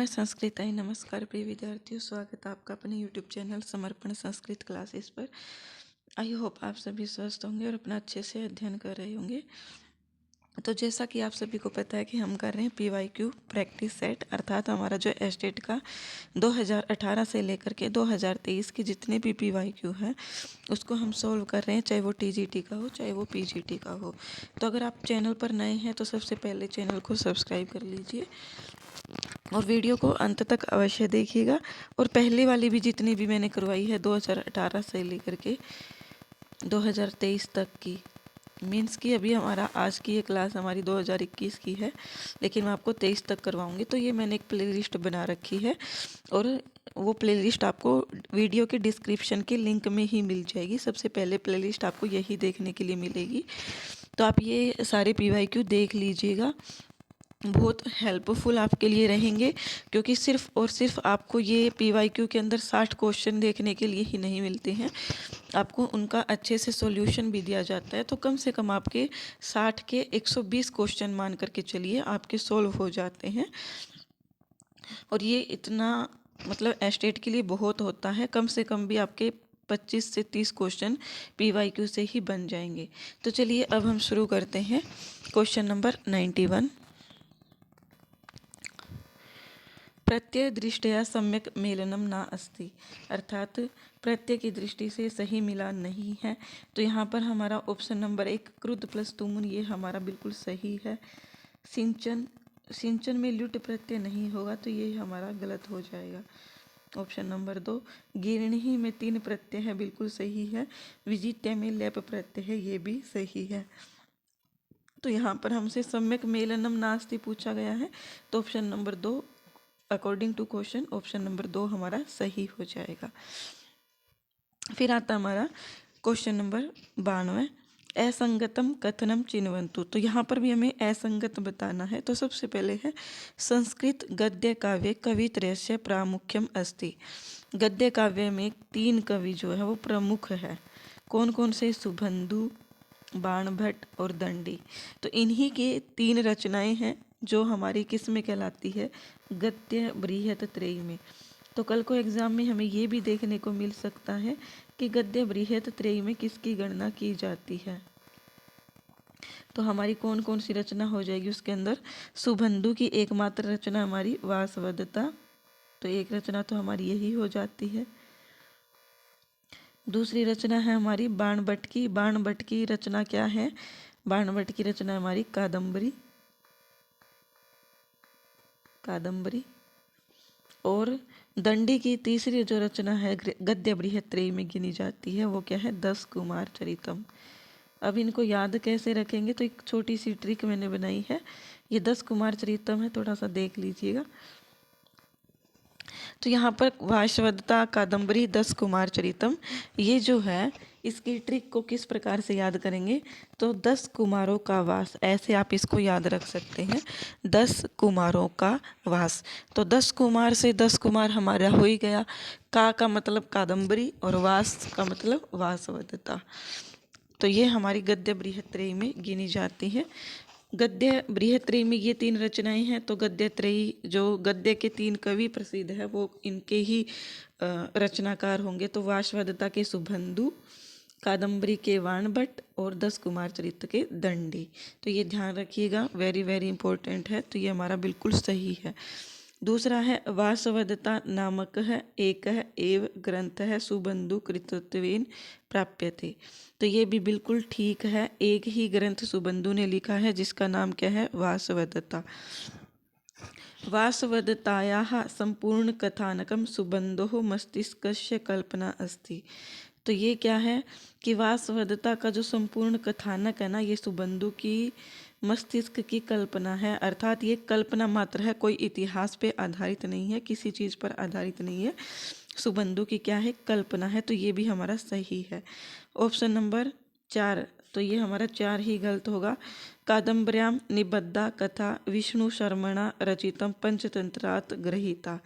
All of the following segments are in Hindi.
संस्कृताय नमस्कार प्रिय विद्यार्थियों, स्वागत है आपका अपने YouTube चैनल समर्पण संस्कृत क्लासेस पर। आई होप आप सभी स्वस्थ होंगे और अपना अच्छे से अध्ययन कर रहे होंगे। तो जैसा कि आप सभी को पता है कि हम कर रहे हैं PYQ प्रैक्टिस सेट, अर्थात हमारा जो एस्टेट का 2018 से लेकर के 2023 के जितने भी PYQ है उसको हम सोल्व कर रहे हैं, चाहे वो TGT का हो चाहे वो PGT का हो। तो अगर आप चैनल पर नए हैं तो सबसे पहले चैनल को सब्सक्राइब कर लीजिए और वीडियो को अंत तक अवश्य देखिएगा। और पहले वाली भी जितनी भी मैंने करवाई है 2018 से लेकर के 2023 तक की, मीन्स की अभी हमारा आज की ये क्लास हमारी 2021 की है, लेकिन मैं आपको 23 तक करवाऊंगी। तो ये मैंने एक प्लेलिस्ट बना रखी है और वो प्लेलिस्ट आपको वीडियो के डिस्क्रिप्शन के लिंक में ही मिल जाएगी। सबसे पहले प्लेलिस्ट आपको यही देखने के लिए मिलेगी। तो आप ये सारे PYQ देख लीजिएगा, बहुत हेल्पफुल आपके लिए रहेंगे, क्योंकि सिर्फ और सिर्फ आपको ये PYQ के अंदर 60 क्वेश्चन देखने के लिए ही नहीं मिलते हैं, आपको उनका अच्छे से सॉल्यूशन भी दिया जाता है। तो कम से कम आपके 60 के 120 क्वेश्चन मान करके चलिए आपके सॉल्व हो जाते हैं। और ये इतना मतलब एस्टेट के लिए बहुत होता है, कम से कम भी आपके 25 से 30 क्वेश्चन PYQ से ही बन जाएंगे। तो चलिए अब हम शुरू करते हैं। क्वेश्चन नंबर 91, प्रत्यय दृष्टया सम्यक मेलनम ना अस्ति, अर्थात प्रत्यय की दृष्टि से सही मिलान नहीं है। तो यहाँ पर हमारा ऑप्शन नंबर 1 क्रुद्ध प्लस तुमुन, ये हमारा बिल्कुल सही है। सिंचन, सिंचन में लुट प्रत्यय नहीं होगा तो ये हमारा गलत हो जाएगा। ऑप्शन नंबर 2 गिरणी में 3 प्रत्यय है, बिल्कुल सही है। विजित्य में लेप प्रत्यय है, ये भी सही है। तो यहाँ पर हमसे सम्यक मेलनम नास्ति पूछा गया है, तो option number 2 according to question option number 2 हमारा सही हो जाएगा। फिर आता हमारा क्वेश्चन नंबर 92, असंगतम कथनम चिन्वन्तु। तो यहाँ पर भी हमें असंगत बताना है। तो सबसे पहले है संस्कृत गद्य काव्य कवित्रयस्य प्रामुख्यम अस्ति। गद्य काव्य में 3 कवि जो है वो प्रमुख है। कौन कौन से? सुबंधु, बाणभट्ट और दंडी। तो इन्हीं के 3 रचनाएं हैं जो हमारी किस में कहलाती है? गद्य बृहत त्रयी में। तो कल को एग्जाम में हमें ये भी देखने को मिल सकता है कि गद्य बृहत त्रयी में किसकी गणना की जाती है। तो हमारी कौन कौन सी रचना हो जाएगी उसके अंदर? सुबंधु की एकमात्र रचना हमारी वासवदत्ता, तो एक रचना तो हमारी यही हो जाती है। दूसरी रचना है हमारी बाणभट्ट की। बाणभट्ट की रचना क्या है? बाणभट्ट की रचना हमारी कादम्बरी, कादम्बरी। और दंडी की तीसरी जो रचना है गद्य बृहत्त्रयी में गिनी जाती है, वो क्या है? 10 कुमार चरितम। अब इनको याद कैसे रखेंगे? तो एक छोटी सी ट्रिक मैंने बनाई है। ये 10 कुमार चरितम है, थोड़ा सा देख लीजिएगा। तो यहाँ पर वासवदत्ता, कादम्बरी, 10 कुमार चरितम, ये जो है इसकी ट्रिक को किस प्रकार से याद करेंगे? तो 10 कुमारों का वास, ऐसे आप इसको याद रख सकते हैं, 10 कुमारों का वास। तो 10 कुमार से 10 कुमार हमारा हो ही गया। का मतलब कादम्बरी और वास का मतलब वासवदत्ता। तो ये हमारी गद्य बृहत्त्रयी में गिनी जाती है। गद्य बृहत्त्रयी में ये 3 रचनाएं हैं। तो गद्य त्रयी जो गद्य के 3 कवि प्रसिद्ध है वो इनके ही रचनाकार होंगे। तो वासवदत्ता के सुबंधु, कादम्बरी के बाणभट्ट और 10 कुमार चरित्र के दंडी। तो ये ध्यान रखिएगा, वेरी वेरी इंपॉर्टेंट है। तो ये हमारा बिल्कुल सही है। दूसरा है वासवदत्ता नामक है एक है एव ग्रंथ है सुबंधु कृतत्वेन प्राप्यते। तो ये भी बिल्कुल ठीक है, एक ही ग्रंथ सुबंधु ने लिखा है जिसका नाम क्या है? वासवदत्ता। वासवदत्तायाः संपूर्ण कथानकम सुबंधोः मस्तिष्कस्य कल्पना अस्ति। तो ये क्या है कि वासवदत्ता का जो संपूर्ण कथानक है ना, ये सुबंधु की मस्तिष्क की कल्पना है, अर्थात ये कल्पना मात्र है, कोई इतिहास पे आधारित नहीं है, किसी चीज़ पर आधारित नहीं है। सुबंधु की क्या है? कल्पना है। तो ये भी हमारा सही है। ऑप्शन नंबर 4, तो ये हमारा 4 ही गलत होगा। कादम्बर्याम निबद्धा कथा विष्णु शर्मणा रचितम पंचतंत्रात् गृहीता।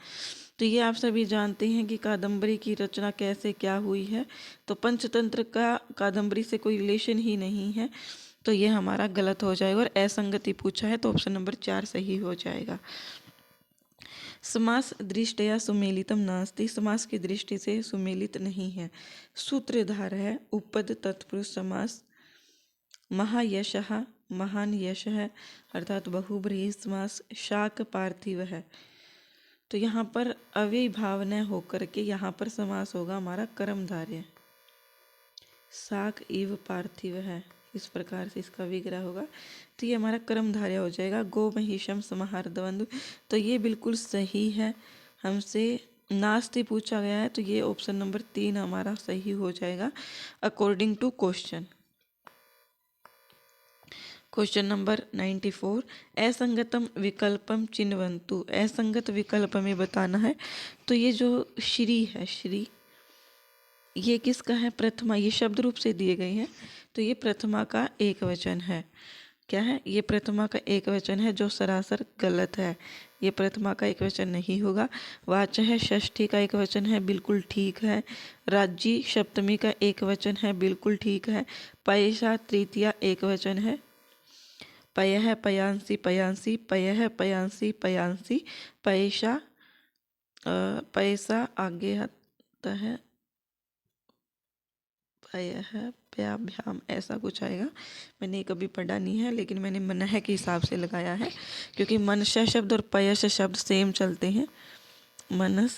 तो ये आप सभी जानते हैं कि कादम्बरी की रचना कैसे क्या हुई है। तो पंचतंत्र का कादम्बरी से कोई रिलेशन ही नहीं है, तो ये हमारा गलत हो जाएगा। और असंगति पूछा है तो ऑप्शन नंबर 4 सही हो जाएगा। समास दृष्टया सुमेलितम नास्ति, समास की दृष्टि से सुमेलित नहीं है। सूत्रधार है उपपद तत्पुरुष समास। महायशः महान यश है अर्थात बहुब्रीहि समास। शाक पार्थिव है, तो यहाँ पर अव्यय भाव न होकर के यहाँ पर समास होगा हमारा कर्मधारय। शाक इव पार्थिव है, इस प्रकार से इसका विग्रह होगा, तो ये हमारा कर्मधारय हो जाएगा। गो महिषम समाहारद्वंद्व, तो ये बिल्कुल सही है। हमसे नास्ति पूछा गया है, तो ये ऑप्शन नंबर 3 हमारा सही हो जाएगा according to question. Question number 94, असंगतम विकल्पम चिन्वन्तु। असंगत विकल्प में बताना है, तो ये जो श्री है, श्री ये किसका है? प्रथमा, ये शब्द रूप से दिए गए हैं, तो ये प्रथमा का एक वचन है। क्या है? ये प्रथमा का एक वचन है, जो सरासर गलत है। ये प्रथमा का एक वचन नहीं होगा। वाच है षष्ठी का एक वचन है, बिल्कुल ठीक है। राज्य सप्तमी का एक वचन है, बिल्कुल ठीक है। पयसा तृतीया एक वचन है। पय है पयांसी पयांसी, पय है पयांसी पयांसी, पैसा पैसा आगे आता है पय है प्याभ्याम, ऐसा कुछ आएगा। मैंने कभी पढ़ा नहीं है, लेकिन मैंने मनह के हिसाब से लगाया है, क्योंकि मनसा शब्द और पयस शब्द सेम चलते हैं। मनस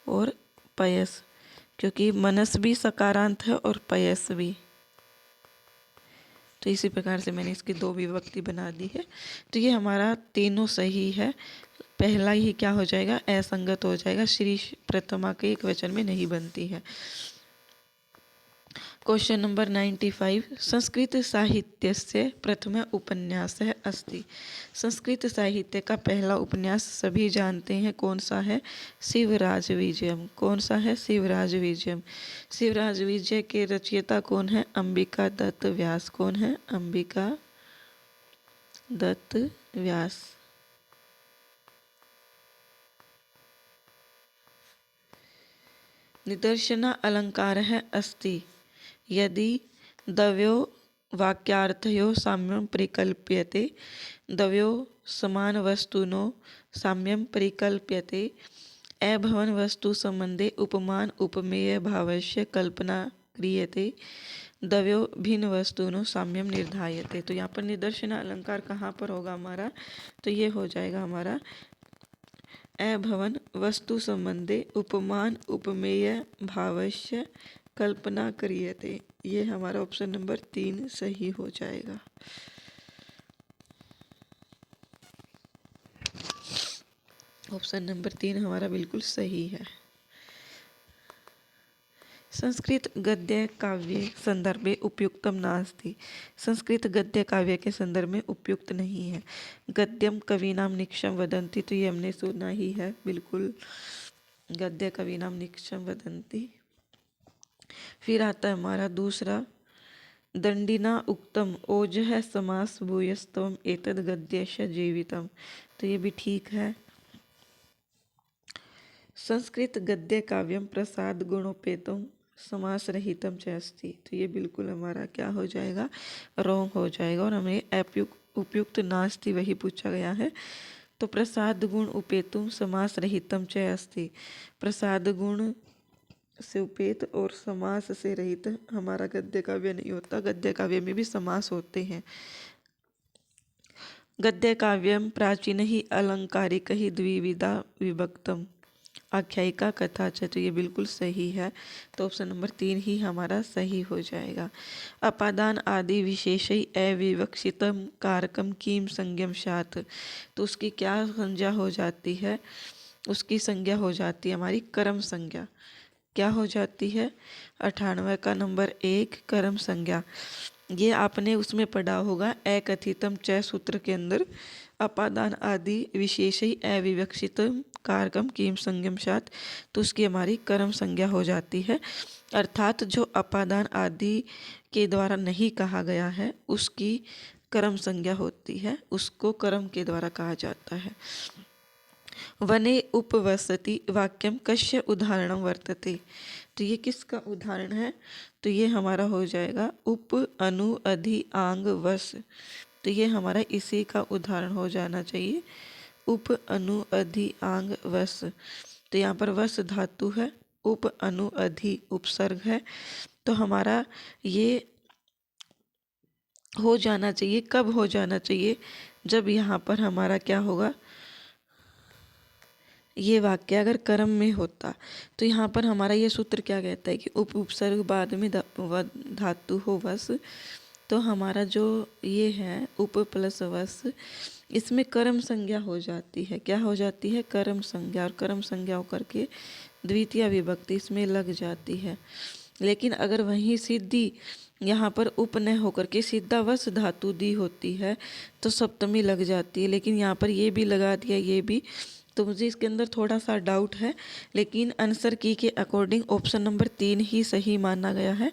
और पयस, क्योंकि मनस भी सकारांत है और पयस भी, तो इसी प्रकार से मैंने इसकी 2 विभक्ति बना दी है। तो ये हमारा तीनों सही है। पहला ही क्या हो जाएगा? असंगत हो जाएगा, श्री प्रथमा के एक वचन में नहीं बनती है। क्वेश्चन नंबर 95, संस्कृत साहित्यस्य प्रथम उपन्यासः अस्ति। संस्कृत साहित्य का पहला उपन्यास सभी जानते हैं, कौन सा है? शिवराज विजयम। कौन सा है? शिवराज विजयम। शिवराज विजय के रचयिता कौन है? अंबिका दत्त व्यास। कौन है? अंबिका दत्त व्यास। निदर्शन अलंकार है अस्ति, यदि द्वयो वाक्यार्थयो साम्यं परिकल्प्यते, द्वयो समान वस्तुनो साम्यं परिकल्प्यते, अभवन वस्तु संबंधे उपमान उपमेय भावस्य कल्पना क्रियते, द्वयो भिन्न वस्तुनो साम्यम निर्धायते। तो यहाँ पर निदर्शन अलंकार कहाँ पर होगा हमारा? तो ये हो जाएगा हमारा अभवन वस्तु संबंधे उपमान उपमेय भावस्य कल्पना क्रियते। ये हमारा ऑप्शन नंबर 3 सही हो जाएगा। ऑप्शन नंबर 3 हमारा बिल्कुल सही है। संस्कृत गद्य काव्य संदर्भे उपयुक्तम नास्ति। संस्कृत गद्य काव्य के संदर्भ में उपयुक्त नहीं है। गद्यम कवीनाम निक्षम वदंती, तो ये हमने सुना ही है, बिल्कुल गद्य कवीनाम निक्षम वदंती। फिर आता है हमारा दूसरा, दंडिना उक्तम ओज है समास भूयस्तम एतद गद्यश जीवितम, तो ये भी ठीक है। संस्कृत गद्य काव्यम प्रसाद गुणोपेतम समास रहितम च अस्ति, तो ये बिल्कुल हमारा क्या हो जाएगा? रॉन्ग हो जाएगा, और हमें उपयुक्त नास्ति वही पूछा गया है। तो प्रसाद गुण उपेतुम समास रहितम च अस्ति, प्रसाद गुण से उपेत और समास से रहित हमारा गद्य काव्य नहीं होता। गद्य काव्य में भी समास होते हैं। गद्य काव्यम प्राचीन ही अलंकारिक ही द्विविधा विभक्तम आख्यायिका कथा च, तो ये बिल्कुल सही है। तो ऑप्शन नंबर 3 ही हमारा सही हो जाएगा। अपादान आदि विशेष अविवक्षितम कारकम कीम संज्ञम शात, तो उसकी क्या संज्ञा हो जाती है? उसकी संज्ञा हो जाती है हमारी कर्म संज्ञा। क्या हो जाती है? 98 का नंबर 1 कर्म संज्ञा। ये आपने उसमें पढ़ा होगा अकथितम च सूत्र के अंदर, अपादान आदि विशेष अविवक्षित कारकम कीम संज्ञम शात, तो उसकी हमारी कर्म संज्ञा हो जाती है। अर्थात जो अपादान आदि के द्वारा नहीं कहा गया है उसकी कर्म संज्ञा होती है, उसको कर्म के द्वारा कहा जाता है। वने उपवसति वाक्यम कस्य उदाहरणम वर्तते, तो ये किसका उदाहरण है? तो ये हमारा हो जाएगा उप अनु अधि आंग वस, तो ये हमारा इसी का उदाहरण हो जाना चाहिए। उप अनु अधि आंग वस। तो यहाँ पर वस धातु है, उप अनु अधि उपसर्ग है। तो हमारा ये हो जाना चाहिए, कब हो जाना चाहिए? जब यहाँ पर हमारा क्या होगा, ये वाक्य अगर कर्म में होता। तो यहाँ पर हमारा ये सूत्र क्या कहता है कि उप उपसर्ग बाद में धातु हो वस। तो हमारा जो ये है उप प्लस वस, इसमें कर्म संज्ञा हो जाती है। क्या हो जाती है? कर्म संज्ञा। और कर्म संज्ञा होकर के द्वितीय विभक्ति इसमें लग जाती है। लेकिन अगर वहीं सिद्धि यहाँ पर उप न होकर के सीधा वस धातु दी होती है तो सप्तमी लग जाती है। लेकिन यहाँ पर ये भी लगा दिया, ये भी। तो मुझे इसके अंदर थोड़ा सा डाउट है, लेकिन आंसर की के अकॉर्डिंग ऑप्शन नंबर 3 ही सही माना गया है,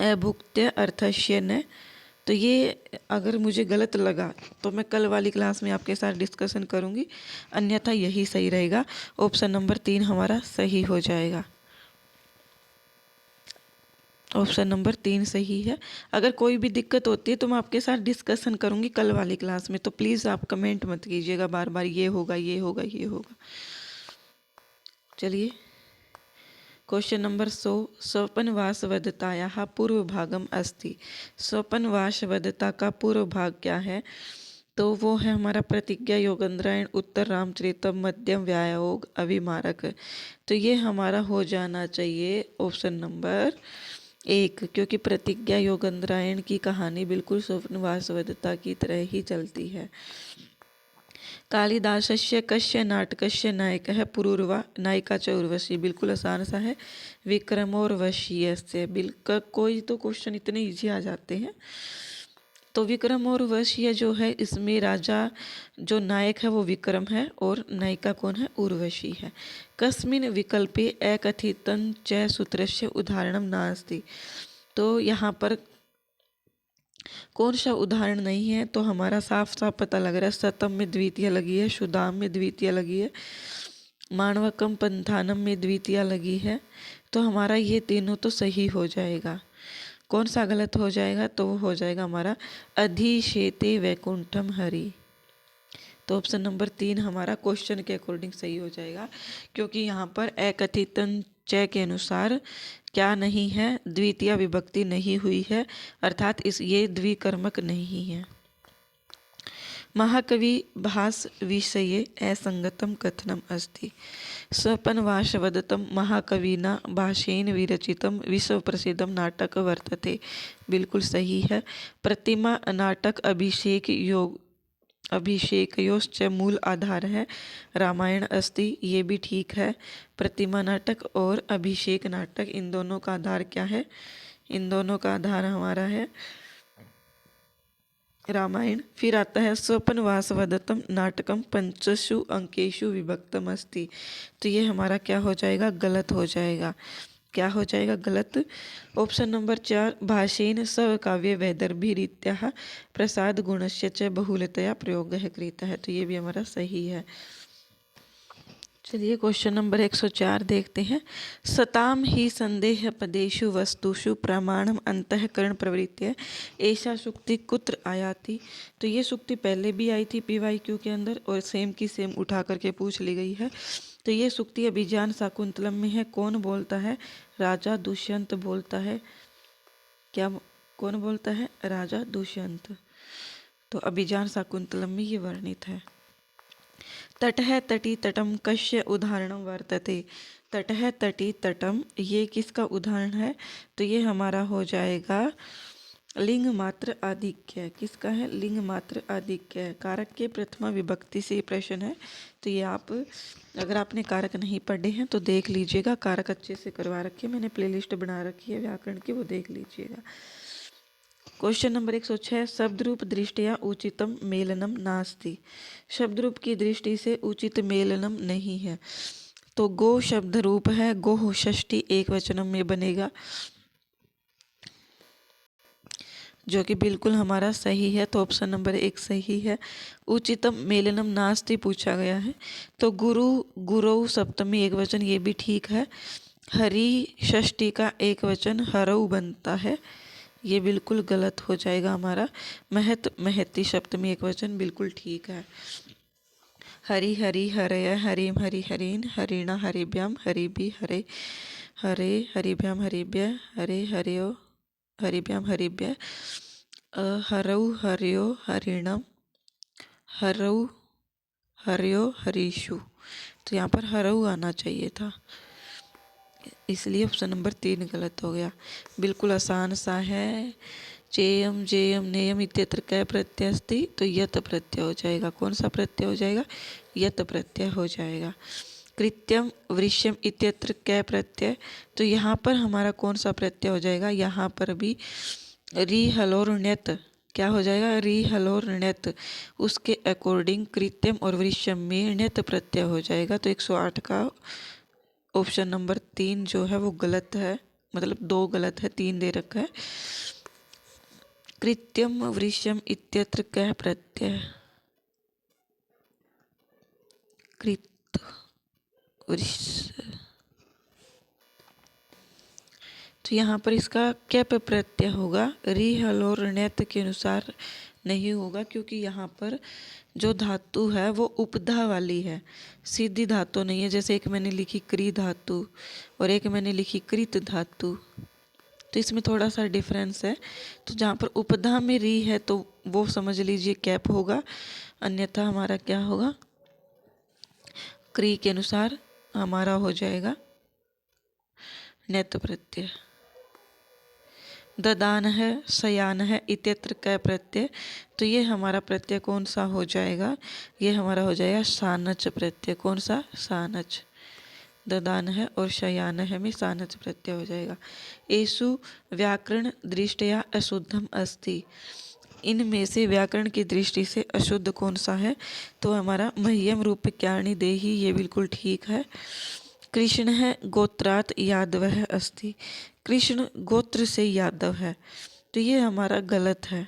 अभुक्त्य अर्थस्य न। तो ये अगर मुझे गलत लगा तो मैं कल वाली क्लास में आपके साथ डिस्कशन करूँगी, अन्यथा यही सही रहेगा। ऑप्शन नंबर 3 हमारा सही हो जाएगा। ऑप्शन नंबर 3 सही है। अगर कोई भी दिक्कत होती है तो मैं आपके साथ डिस्कशन करूँगी कल वाली क्लास में। तो प्लीज़ आप कमेंट मत कीजिएगा बार बार ये होगा ये होगा ये होगा। चलिए क्वेश्चन नंबर 100, स्वपनवासवदतायाः पूर्वभागम अस्ति। स्वपनवासवदता का पूर्व भाग क्या है? तो वो है हमारा प्रतिज्ञा, योगेंद्रायण, उत्तर रामचरितम, मध्यम व्यायोग, अभिमारक। तो ये हमारा हो जाना चाहिए ऑप्शन नंबर 1, क्योंकि प्रतिज्ञा योगेंद्रायण की कहानी बिल्कुल स्वप्नवासवदता की तरह ही चलती है। कालिदासस्य कस्य नाटकस्य नायकः पुरूरवा नायिका च उर्वशी। बिल्कुल आसान सा है। विक्रमोर्वशीयस्य। बिल्कुल कोई तो क्वेश्चन इतने इजी आ जाते हैं। तो विक्रम और उर्वशी जो है, इसमें राजा जो नायक है वो विक्रम है और नायिका कौन है? उर्वशी है। कस्मिन् विकल्पे अकथितं च सूत्रस्य उदाहरणं नास्ति। तो यहाँ पर कौन सा उदाहरण नहीं है? तो हमारा साफ साफ पता लग रहा है। सतम में द्वितीय लगी है, शुदाम में द्वितीय लगी है, माणवकम पंथानम में द्वितीय लगी है। तो हमारा ये तीनों तो सही हो जाएगा। कौन सा गलत हो जाएगा? तो वो हो जाएगा हमारा अधिशेते वैकुंठम हरि। तो ऑप्शन नंबर 3 हमारा क्वेश्चन के अकॉर्डिंग सही हो जाएगा, क्योंकि यहाँ पर अकथितं च के अनुसार क्या नहीं है? द्वितीय विभक्ति नहीं हुई है, अर्थात ये द्विकर्मक नहीं है। महाकवि भास विषये असंगतम कथनम अस्ति। स्वपनवासवदतं महाकविना भासेन विरचितं विश्व प्रसिद्धं नाटक वर्तते। बिल्कुल सही है। प्रतिमा नाटक अभिषेकयोश्च मूल आधार है, रामायण अस्ति। ये भी ठीक है। प्रतिमा नाटक और अभिषेक नाटक, इन दोनों का आधार क्या है? इन दोनों का आधार हमारा है रामायण। फिर आता है स्वपनवासवदतं नाटकम पंचसु अंकेषु विभक्तम अस्ति। तो ये हमारा क्या हो जाएगा? गलत हो जाएगा। क्या हो जाएगा? गलत। ऑप्शन नंबर 4, भाषेन स्वकाव्य वैदर्भीरीत्याः प्रसाद गुणस्य च बहुलतया प्रयोगः कृतः। तो ये भी हमारा सही है। चलिए क्वेश्चन नंबर 104 देखते हैं। सताम ही संदेह पदेषु वस्तुषु प्रमाणम अंतःकरण प्रवृत्ति ऐसा सुक्ति कुत्र आयाति। तो ये सुक्ति पहले भी आई थी PYQ के अंदर और सेम की सेम उठा करके पूछ ली गई है। तो ये सुक्ति अभिज्ञान शाकुंतलम में है। कौन बोलता है? राजा दुष्यंत बोलता है। क्या कौन बोलता है? राजा दुष्यंत। तो अभिज्ञान शाकुंतलम में ये वर्णित है। तटः तटी तटम कस्य उदाहरणं वर्तते। तटः तटी तटम, ये किसका उदाहरण है? तो ये हमारा हो जाएगा लिंग मात्र आधिक्य। किसका है? लिंग मात्र आधिक्य। कारक के प्रथमा विभक्ति से प्रश्न है। तो ये आप अगर आपने कारक नहीं पढ़े हैं तो देख लीजिएगा, कारक अच्छे से करवा रखी है मैंने, प्लेलिस्ट बना रखी है व्याकरण की, वो देख लीजिएगा। क्वेश्चन नंबर 106, शब्द रूप दृष्टिया उचितम मेलनम नास्ति। शब्द रूप की दृष्टि से उचित मेलनम नहीं है। तो गो शब्द रूप है, गो षष्ठी एक वचनम में बनेगा, जो कि बिल्कुल हमारा सही है। तो ऑप्शन नंबर 1 सही है। उचितम मेलनम नास्ति पूछा गया है। तो गुरु गुरु सप्तमी एक वचन, ये भी ठीक है। हरि षष्ठी का एक वचन हरऊ बनता है, ये बिल्कुल गलत हो जाएगा हमारा। महत महती सप्तमी एक वचन बिल्कुल ठीक है। हरि हरि हरय हरिम हरि हरीन् हरिण हरिभ्यां हरिभि हरे हरे हरिभ्यां हरिभ्य हरे हर्यो हरिभ्यां हरिभ्य हरौ हर्यो हरिणम हरौ हर्यो हरीषु। तो यहाँ पर हरऊ आना चाहिए था, इसलिए ऑप्शन नंबर 3 गलत हो गया। बिल्कुल आसान सा है। चेयम जेयम नेयम इत्यत्र कै प्रत्यय अस्ति, तो यत प्रत्यय हो जाएगा। कौन सा प्रत्यय हो जाएगा? यत प्रत्यय हो जाएगा। कृत्यम वृश्यम इत्यत्र कै प्रत्यय, तो यहाँ पर हमारा कौन सा प्रत्यय हो जाएगा? यहाँ पर भी री हलोर ण्यत क्या हो जाएगा? री हलोर ण्यत। उसके अकॉर्डिंग कृत्यम और वृश्यम में ण्यत प्रत्यय हो जाएगा। तो 108 का ऑप्शन नंबर 3 जो है वो गलत है, मतलब 2 गलत है, 3 दे रखा है। कृत्यम वृश्यम इत्यत्र कै प्रत्यय, कृत वृश्य, तो यहाँ पर इसका कैप प्रत्यय होगा। री हलोर ण्यत के अनुसार नहीं होगा, क्योंकि यहाँ पर जो धातु है वो उपधा वाली है, सीधी धातु नहीं है। जैसे एक मैंने लिखी क्री धातु और एक मैंने लिखी कृत धातु, तो इसमें थोड़ा सा डिफरेंस है। तो जहाँ पर उपधा में री है तो वो समझ लीजिए कैप होगा, अन्यथा हमारा क्या होगा? क्री के अनुसार हमारा हो जाएगा ण्यत प्रत्यय। ददान है शयान है इत्यत्र कै प्रत्यय, तो ये हमारा प्रत्यय कौन सा हो जाएगा? ये हमारा हो जाएगा सानच प्रत्यय। कौन सा? सानच। ददान है और शयान है में सानच प्रत्यय हो जाएगा। एषु व्याकरण दृष्टया अशुद्धम अस्ति, इनमें से व्याकरण की दृष्टि से अशुद्ध कौन सा है? तो हमारा मह्यम रूपक्याणि देहि, ये बिल्कुल ठीक है। कृष्ण है गोत्रात यादव है अस्ति, कृष्ण गोत्र से यादव है, तो ये हमारा गलत है।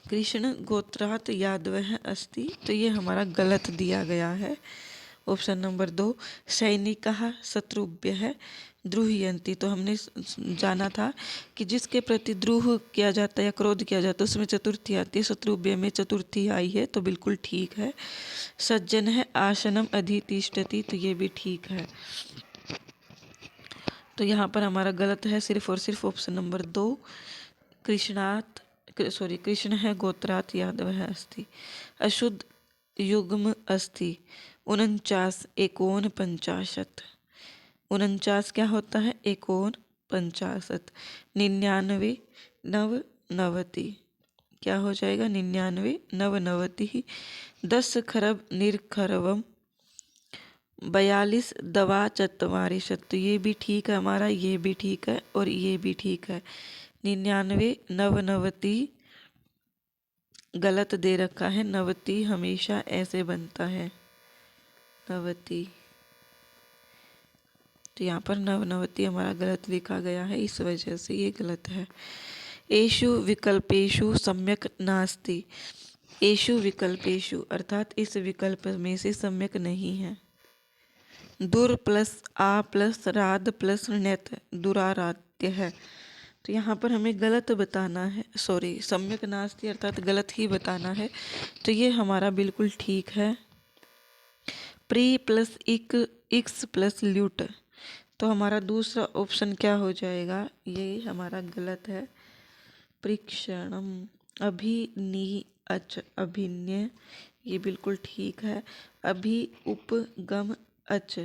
कृष्ण गोत्रात यादव है अस्ति, तो ये हमारा गलत दिया गया है। ऑप्शन नंबर 2 सैनिकः शत्रुभ्य है द्रुह्यन्ति, तो हमने जाना था कि जिसके प्रति द्रोह किया जाता है या क्रोध किया जाता है उसमें चतुर्थी आती है, शत्रुभ्य में चतुर्थी आई है, तो बिल्कुल ठीक है। सज्जन है आसनम अधितिष्ठति, तो ये भी ठीक है। तो यहाँ पर हमारा गलत है सिर्फ और सिर्फ ऑप्शन नंबर 2 कृष्ण है गोत्रात यादव है अस्ति। अशुद्ध युग्म अस्ति 49 एकोन 50, 49 क्या होता है? एकोन 50। 99 नव नवति, क्या हो जाएगा? 99 नव नवति। 10 खरब निर्खरवम 42 दवा चत्वारिशत, तो ये भी ठीक है हमारा, ये भी ठीक है और ये भी ठीक है। 99 नव नवति गलत दे रखा है, नवति हमेशा ऐसे बनता है नवति, तो यहाँ पर नव नवति हमारा गलत लिखा गया है, इस वजह से ये गलत है। एषु विकल्पेषु सम्यक नास्ति, एषु विकल्पेषु अर्थात इस विकल्प में से सम्यक नहीं है। दुर प्लस आ प्लस राध प्लस ण्यत दुराराध्य है, तो यहाँ पर हमें गलत बताना है, सॉरी सम्यक नास्ति अर्थात गलत ही बताना है, तो ये हमारा बिल्कुल ठीक है। प्री प्लस इक्स प्लस ल्यूट, तो हमारा दूसरा ऑप्शन क्या हो जाएगा? ये हमारा गलत है। परीक्षणम अभिनी अच अभिन्य, ये बिल्कुल ठीक है। अभि उपगम अच,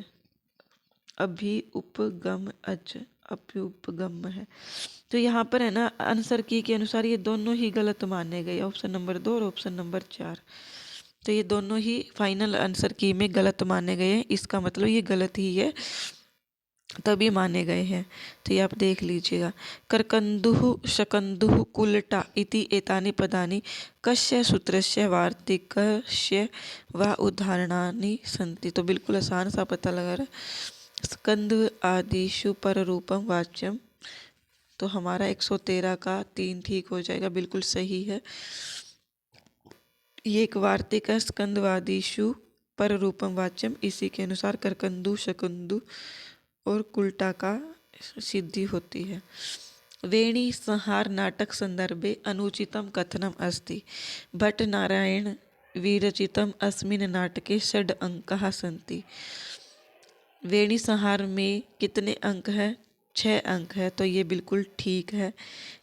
अभि उपगम अच अभ्युपगम है, तो यहाँ पर है ना आंसर की के अनुसार ये दोनों ही गलत माने गए, ऑप्शन नंबर 2 और ऑप्शन नंबर 4, तो ये दोनों ही फाइनल आंसर की में गलत माने गए हैं। इसका मतलब ये गलत ही है, तभी माने गए हैं, तो ये आप देख लीजिएगा। करकंदुः शकंदुः कुलटा इति एतानि पदानि कस्य सूत्रस्य वार्तिकस्य व उदाहरणानि सन्ति, तो बिल्कुल आसान सा पता लगा रहा है। स्कंद आदिषु पर रूपम वाच्यम, तो हमारा 113 का 3 ठीक हो जाएगा, बिल्कुल सही है। ये एक वार्तिक है, स्कंदवादिषु पर रूपम वाच्यम, इसी के अनुसार करकंदु शकंदु और कुलटा का सिद्धि होती है। वेणी संहार नाटक संदर्भे अनुचितम कथनम अस्ति, भट्ट नारायण विरचितम् अस्मिन् नाटके 6 अंकाः सन्ति। वेणी संहार में कितने अंक हैं? 6 अंक है, तो ये बिल्कुल ठीक है।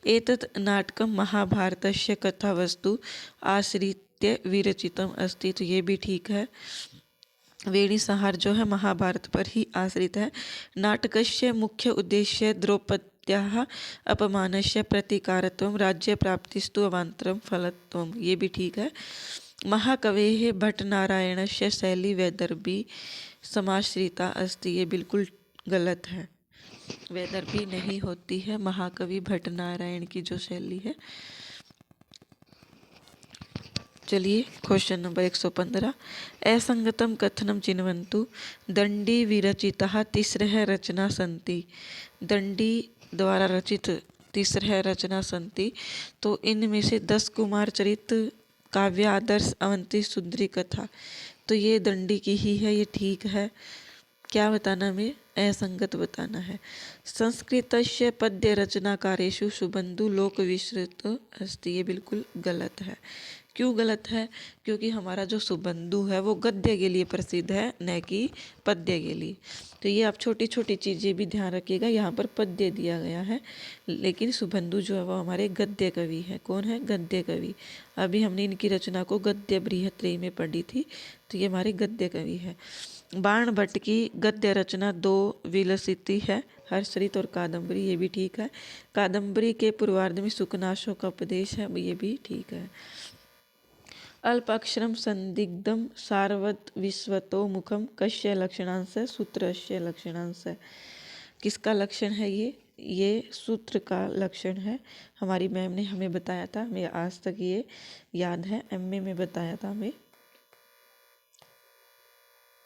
एतत् नाटकं महाभारतस्य कथावस्तु आश्रित्य विरचितम् अस्ति, तो ये भी ठीक है। वेणी संहार जो है महाभारत पर ही आश्रित है। नाटकस्य मुख्य उद्देश्य द्रौपद्याः अपमानस्य प्रतीकारत्वं राज्यप्राप्तिस्तु अवान्तरं फलत्वं, ये भी ठीक है। महाकवेः भट्टनारायणस्य शैली वैदर्भी समाश्रिता अस्ति, ये बिल्कुल गलत है। वैदर्भी नहीं होती है महाकवि भट्टनारायण की जो शैली है। चलिए क्वेश्चन नंबर 115। असंगतम कथनम चिन्वन्तु। दंडी विरचितः 3 रचना सन्ति। दंडी द्वारा रचित 3 रचना सन्ति, तो इनमें से 10 कुमार चरित, काव्य आदर्श, अवंती सुंदरी कथा, तो ये दंडी की ही है, ये ठीक है। क्या बताना हमें? असंगत बताना है। संस्कृतस्य पद्य रचनाकारेषु सुबंधु लोक विश्रुत अस्ति, ये बिल्कुल गलत है। क्यों गलत है? क्योंकि हमारा जो सुबंधु है वो गद्य के लिए प्रसिद्ध है, न कि पद्य के लिए। तो ये आप छोटी छोटी चीज़ें भी ध्यान रखिएगा। यहाँ पर पद्य दिया गया है, लेकिन सुबंधु जो है वो हमारे गद्य कवि है। कौन है? गद्य कवि। अभी हमने इनकी रचना को गद्य बृहत्त्रयी में पढ़ी थी, तो ये हमारे गद्य कवि है। बाण भट्ट की गद्य रचना 2 विलसिती है, हर्षचरित और कादम्बरी, ये भी ठीक है। कादम्बरी के पूर्वार्ध में सुकनाशों का उपदेश है, ये भी ठीक है। अल्पाक्षरम संदिग्धम सारवत विश्वतो मुखम कस्य लक्षणांश? सूत्रस्य लक्षणांश। किसका लक्षण है ये सूत्र का लक्षण है। हमारी मैम ने हमें बताया था, हमें आज तक ये याद है, एमए में बताया था हमें,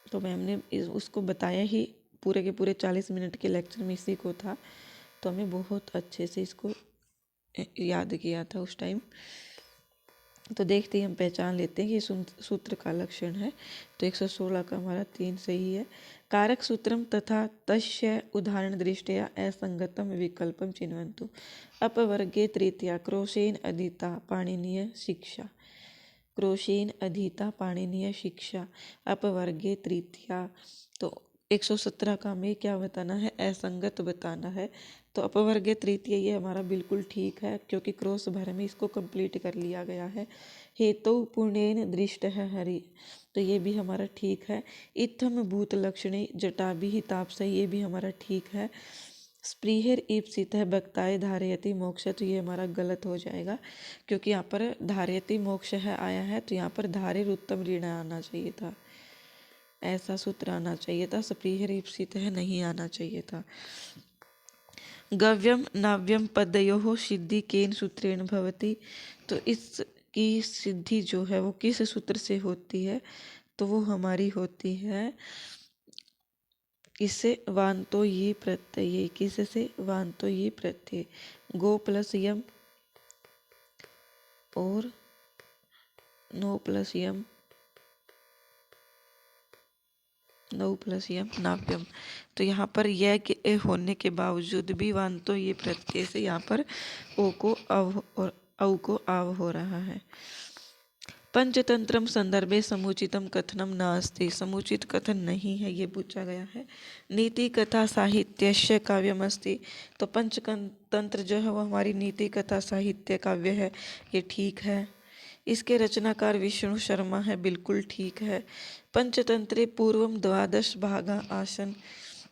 तो मैम ने उसको बताया ही पूरे के पूरे 40 मिनट के लेक्चर में इसी को था, तो हमें बहुत अच्छे से इसको याद किया था उस टाइम। तो देखते ही हम पहचान लेते हैं कि ये सूत्र का लक्षण है। तो 116 का हमारा 3 सही है। कारक सूत्रम तथा तस्य उदाहरण दृष्टया असंगतम विकल्पम चिन्वन्तु। अपवर्गे तृतीया क्रोशेन अधीता पाणिनीय शिक्षा। क्रोशेन अधीता पाणिनीय शिक्षा, अपवर्गे तृतीया। तो 117 का हमें क्या बताना है? असंगत बताना है। तो अपवर्गे तृतीय ये हमारा बिल्कुल ठीक है, क्योंकि क्रोश भर में इसको कंप्लीट कर लिया गया है। हेतु पुण्येन दृष्ट है हरि, तो ये भी हमारा ठीक है। इत्थम भूत लक्षणे जटाभि तापस, ये भी हमारा ठीक है। स्पृहेर ईप्सित है भक्ताय धारयति मोक्ष, तो ये हमारा गलत हो जाएगा, क्योंकि यहाँ पर धारयति मोक्ष है आया है, तो यहाँ पर धारेर उत्तम ऋण आना चाहिए था, ऐसा सूत्र आना चाहिए था। स्पृहेर ईप्सित है नहीं आना चाहिए था। गव्यम नाव्यम पदयोः सिद्धि केन सूत्रेण भवति, तो इसकी सिद्धि जो है वो किस सूत्र से होती है? तो वो हमारी होती है इससे वांतो ये प्रत्यय, किससे? वांतो ये प्रत्यय। गो प्लस यम और नो प्लस यम, नौ प्लस यम नाव्यम। तो यहाँ पर यह के ए होने के बावजूद भी वांतो ये प्रत्यय से यहाँ पर ओ को अव और औ को आव हो रहा है। पंचतंत्रम संदर्भे समुचितम कथनम नास्ति, समुचित कथन नहीं है, ये पूछा गया है। नीति कथा साहित्यस्य काव्यम अस्ति, तो पंचतंत्र जो है वो हमारी नीति कथा साहित्य काव्य है, ये ठीक है। इसके रचनाकार विष्णु शर्मा है, बिल्कुल ठीक है। पंचतंत्रे पूर्वम 12 भागा आसन,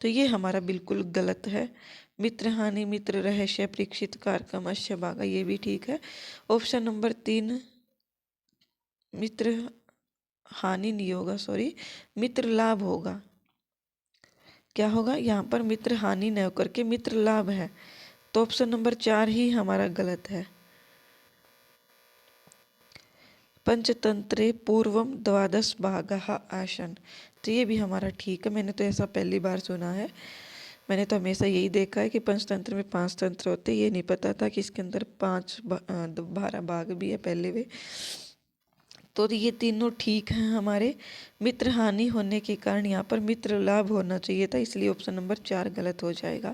तो ये हमारा बिल्कुल गलत है। मित्रहानि मित्र रहस्य परीक्षित कारकमस्य भागा, ये भी ठीक है। ऑप्शन नंबर 3 मित्र हानि नहीं होगा, सॉरी मित्र लाभ होगा। क्या होगा? यहाँ पर मित्र हानि न होकर के मित्र लाभ है, तो ऑप्शन नंबर 4 ही हमारा गलत है। पंचतंत्रे पूर्वम 12 भागः आसन, तो ये भी हमारा ठीक है। मैंने तो ऐसा पहली बार सुना है, मैंने तो हमेशा यही देखा है कि पंचतंत्र में 5 तंत्र होते, ये नहीं पता था कि इसके अंदर 12 भाग भी है पहले वे। तो ये तीनों ठीक हैं हमारे। मित्र हानि होने के कारण यहाँ पर मित्र लाभ होना चाहिए था, इसलिए ऑप्शन नंबर 4 गलत हो जाएगा।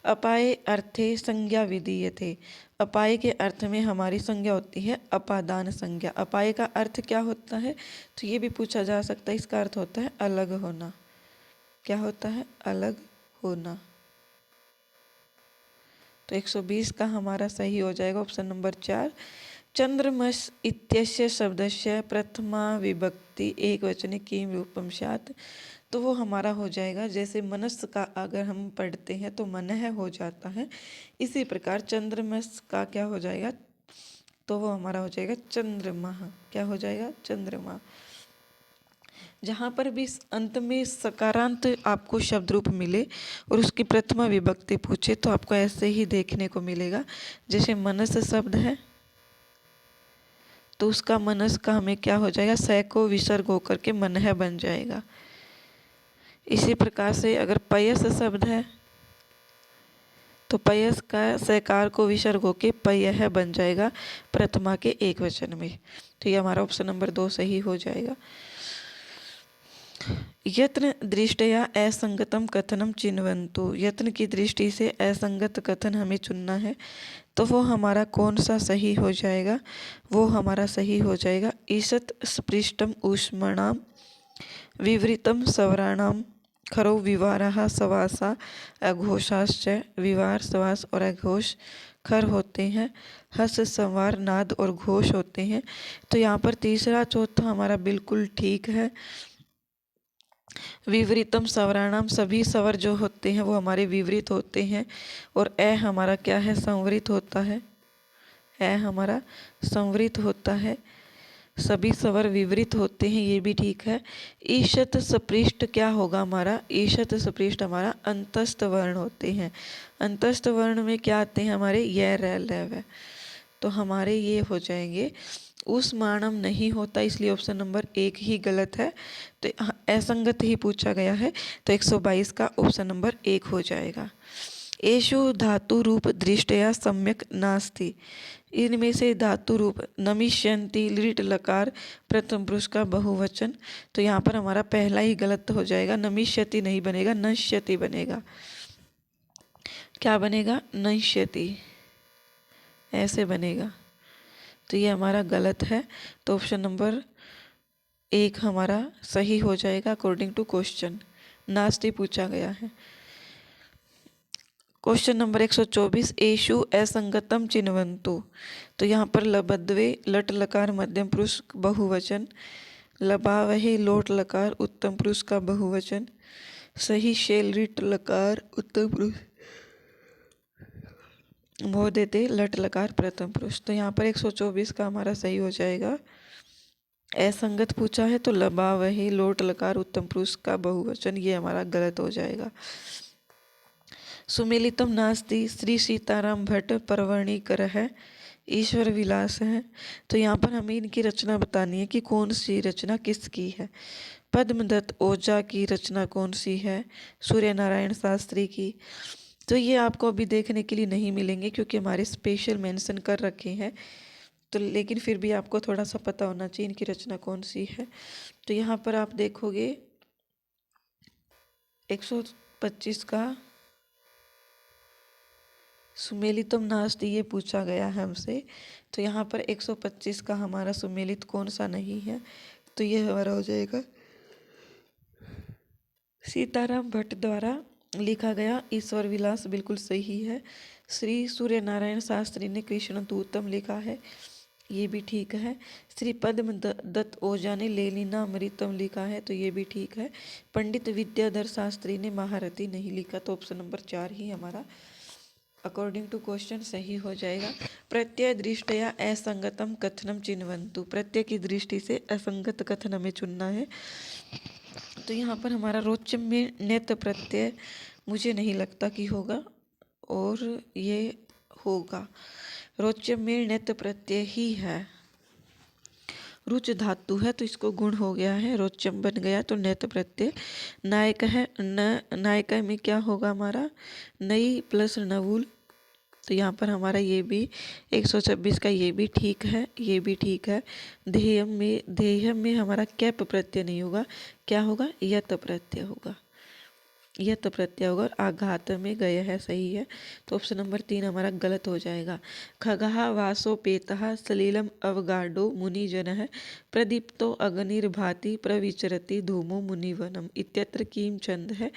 अपाये अर्थे संज्ञा विधीयते। अपाय के अर्थ में हमारी संज्ञा होती है अपादान संज्ञा। अपाय का अर्थ क्या होता है, तो ये भी पूछा जा सकता है। इसका अर्थ होता है अलग होना। क्या होता है? अलग होना। तो 120 का हमारा सही हो जाएगा ऑप्शन नंबर 4। चंद्रमस इत्यस्य शब्दस्य प्रथमा विभक्ति एकवचने किम रूपम स्यात्। तो वो हमारा हो जाएगा, जैसे मनस का अगर हम पढ़ते हैं तो मनः हो जाता है, इसी प्रकार चंद्रमस का क्या हो जाएगा, तो वो हमारा हो जाएगा चंद्रमा। क्या हो जाएगा? चंद्रमा। जहाँ पर भी अंत में सकारांत आपको शब्द रूप मिले और उसकी प्रथमा विभक्ति पूछे तो आपको ऐसे ही देखने को मिलेगा। जैसे मनस शब्द है तो उसका मनस का हमें क्या हो जाएगा, स को विसर्ग होकर के मनः बन जाएगा। इसी प्रकार से अगर पयस शब्द है तो पयस का सकार को विसर्ग होके पयः बन जाएगा प्रथमा के एक वचन में। तो ये हमारा ऑप्शन नंबर 2 सही हो जाएगा। यत्न दृष्टया असंगतम कथनम चिन्वन्तु। यत्न की दृष्टि से असंगत कथन हमें चुनना है, तो वो हमारा कौन सा सही हो जाएगा? वो हमारा सही हो जाएगा ईषत् स्पृष्टम ऊष्मणाम विवृतम स्वराणाम खरौ विवारः समासा अघोषाश्च। विवार, समास और अघोष खर होते हैं, हस, संवार, नाद और घोष होते हैं। तो यहाँ पर तीसरा चौथा हमारा बिल्कुल ठीक है। विवृतम स्वराणाम, सभी स्वर जो होते हैं वो हमारे विवृत होते हैं, और ए हमारा क्या है? संवृत होता है। ए हमारा संवृत होता है, सभी स्वर विवृत होते हैं, ये भी ठीक है। ईशत सपृष्ट क्या होगा हमारा? ईशत सपृष्ट हमारा अंतस्थ वर्ण होते हैं। अंतस्थ वर्ण में क्या आते हैं हमारे? य, र, ल, व। तो हमारे ये हो जाएंगे। उष्माणम नहीं होता, इसलिए ऑप्शन नंबर 1 ही गलत है। तो असंगत ही पूछा गया है, तो 122 का ऑप्शन नंबर 1 हो जाएगा। एषु धातु रूप दृष्टया सम्यक नास्ति। इनमें से धातु रूप नमिष्यन्ति लिट लकार प्रथम पुरुष का बहुवचन। तो यहाँ पर हमारा पहला ही गलत हो जाएगा। नमिष्यति नहीं बनेगा, नश्यति बनेगा। क्या बनेगा? नश्यति, ऐसे बनेगा। तो ये हमारा गलत है, तो ऑप्शन नंबर 1 हमारा सही हो जाएगा अकॉर्डिंग टू क्वेश्चन। नास्ति पूछा गया है। क्वेश्चन नंबर 124 एषु असंगतम चिन्वन्तु। तो यहाँ पर लबद्वे लट लकार मध्यम पुरुष बहुवचन, लबावहे लोट लकार उत्तम पुरुष का बहुवचन, सही शेल रिट लकार उत्तम पुरुष, मोह देते लट लकार प्रथम पुरुष। तो यहाँ पर 124 का हमारा सही हो जाएगा। असंगत पूछा है तो लबावहे लोट लकार उत्तम पुरुष का बहुवचन, ये हमारा गलत हो जाएगा। सुमेलितम नास्ति श्री सीताराम भट्ट परवर्णीकर है, ईश्वर विलास है। तो यहाँ पर हमें इनकी रचना बतानी है कि कौन सी रचना किसकी है। पद्मदत्त ओझा की रचना कौन सी है? सूर्य नारायण शास्त्री की। तो ये आपको अभी देखने के लिए नहीं मिलेंगे क्योंकि हमारे स्पेशल मेंशन कर रखे हैं, तो लेकिन फिर भी आपको थोड़ा सा पता होना चाहिए इनकी रचना कौन सी है। तो यहाँ पर आप देखोगे 125 का सुमेलितम नास्ति ये पूछा गया है हमसे। तो यहाँ पर 125 का हमारा सुमेलित कौन सा नहीं है, तो ये हमारा हो जाएगा सीताराम भट्ट द्वारा लिखा गया ईश्वर विलास, बिल्कुल सही है। श्री सूर्य नारायण शास्त्री ने कृष्ण दूतम लिखा है, ये भी ठीक है। श्री पद्मदत्त ओझा ने लेलिना अमृतम लिखा है, तो ये भी ठीक है। पंडित विद्याधर शास्त्री ने महारथी नहीं लिखा, तो ऑप्शन नंबर 4 ही हमारा अकॉर्डिंग टू क्वेश्चन सही हो जाएगा। प्रत्यय दृष्टया असंगतम कथनम चिन्वन्तु। प्रत्यय की दृष्टि से असंगत कथन हमें चुनना है। तो यहाँ पर हमारा रोचम में नेत प्रत्यय मुझे नहीं लगता कि होगा, और ये होगा। रोचम में नेत प्रत्यय ही है। रुच धातु है तो इसको गुण हो गया है, रोचम बन गया तो नेत प्रत्यय। नायक है, नायक में क्या होगा हमारा? नई प्लस नवुल। तो यहाँ पर हमारा ये भी 126 का ये भी ठीक है, ये भी ठीक है। ध्येयम में हमारा कैप प्रत्यय नहीं होगा, क्या होगा? यत प्रत्यय होगा। यह तो प्रत्यय होगा और आघात में गए है सही है, तो ऑप्शन नंबर 3 हमारा गलत हो जाएगा। खगः वासोपेतः सलिलम अवगाढ़ो मुनिजनः प्रदीप्तो अग्निर्भाति प्रविचरति धूमो मुनिवनम इत्यत्र किम छंद है।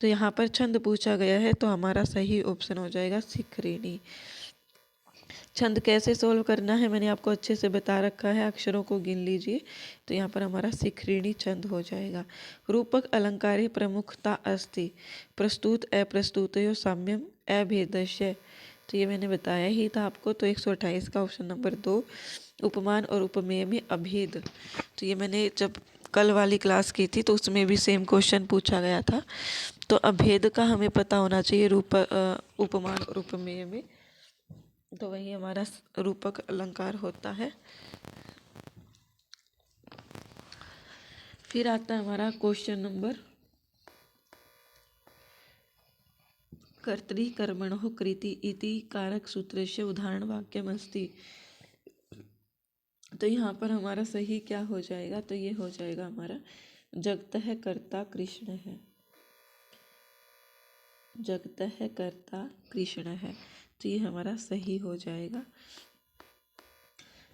तो यहाँ पर छंद पूछा गया है, तो हमारा सही ऑप्शन हो जाएगा शिखरिणी। छंद कैसे सोल्व करना है मैंने आपको अच्छे से बता रखा है, अक्षरों को गिन लीजिए। तो यहाँ पर हमारा शिखरिणी छंद हो जाएगा। रूपक अलंकारे प्रमुखता अस्ति प्रस्तुत अप्रस्तुतयो साम्यम अभेदस्य। तो ये मैंने बताया ही था आपको। तो 128 का ऑप्शन नंबर 2 उपमान और उपमेय में अभेद। तो ये मैंने जब कल वाली क्लास की थी तो उसमें भी सेम क्वेश्चन पूछा गया था। तो अभेद का हमें पता होना चाहिए उपमान और उपमेय में, तो वही हमारा रूपक अलंकार होता है। फिर आता है हमारा क्वेश्चन नंबर कर्तरी कर्मणो कृति इति कारक सूत्रस्य उदाहरण वाक्यम अस्ति। तो यहाँ पर हमारा सही क्या हो जाएगा, तो ये हो जाएगा हमारा जगत है कर्ता कृष्ण है, जगत है कर्ता कृष्ण है। तो ये हमारा सही हो जाएगा।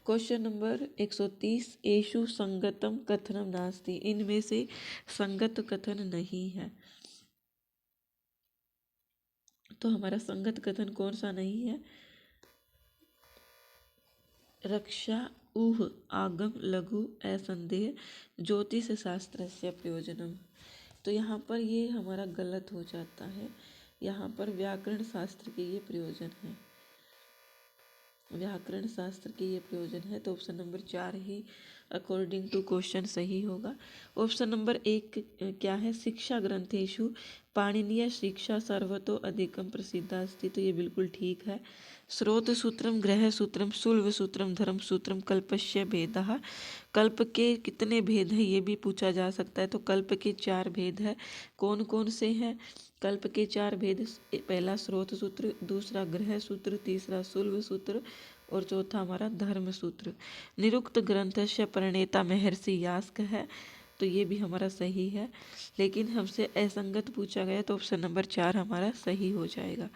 क्वेश्चन नंबर 130 एषु संगतम कथनम नास्ति। इनमें से संगत कथन नहीं है। तो हमारा संगत कथन कौन सा नहीं है। रक्षा ऊह आगम लघु असंदेह ज्योतिष शास्त्र से प्रयोजनम। तो यहाँ पर ये हमारा गलत हो जाता है। यहाँ पर व्याकरण शास्त्र के ये प्रयोजन है, व्याकरण शास्त्र के ये प्रयोजन है। तो ऑप्शन नंबर 4 ही अकॉर्डिंग टू क्वेश्चन सही होगा। ऑप्शन नंबर 1 क्या है, शिक्षा ग्रंथेषु पाणिनीय शिक्षा सर्वतो अधिकम प्रसिद्धा अस्ति। तो ये बिल्कुल ठीक है। स्रोत सूत्रम ग्रह सूत्रम शुल्व सूत्रम धर्म सूत्रम कल्पस्य भेदः। कल्प के कितने भेद हैं ये भी पूछा जा सकता है। तो कल्प के 4 भेद है। कौन कौन से हैं कल्प के 4 भेद। पहला स्रोत सूत्र, दूसरा ग्रह सूत्र, तीसरा शुल्व सूत्र और चौथा हमारा धर्म सूत्र। निरुक्त ग्रंथस्य प्रणेता महर्षि यास्क है। तो ये भी हमारा सही है, लेकिन हमसे असंगत पूछा गया तो ऑप्शन नंबर 4 हमारा सही हो जाएगा।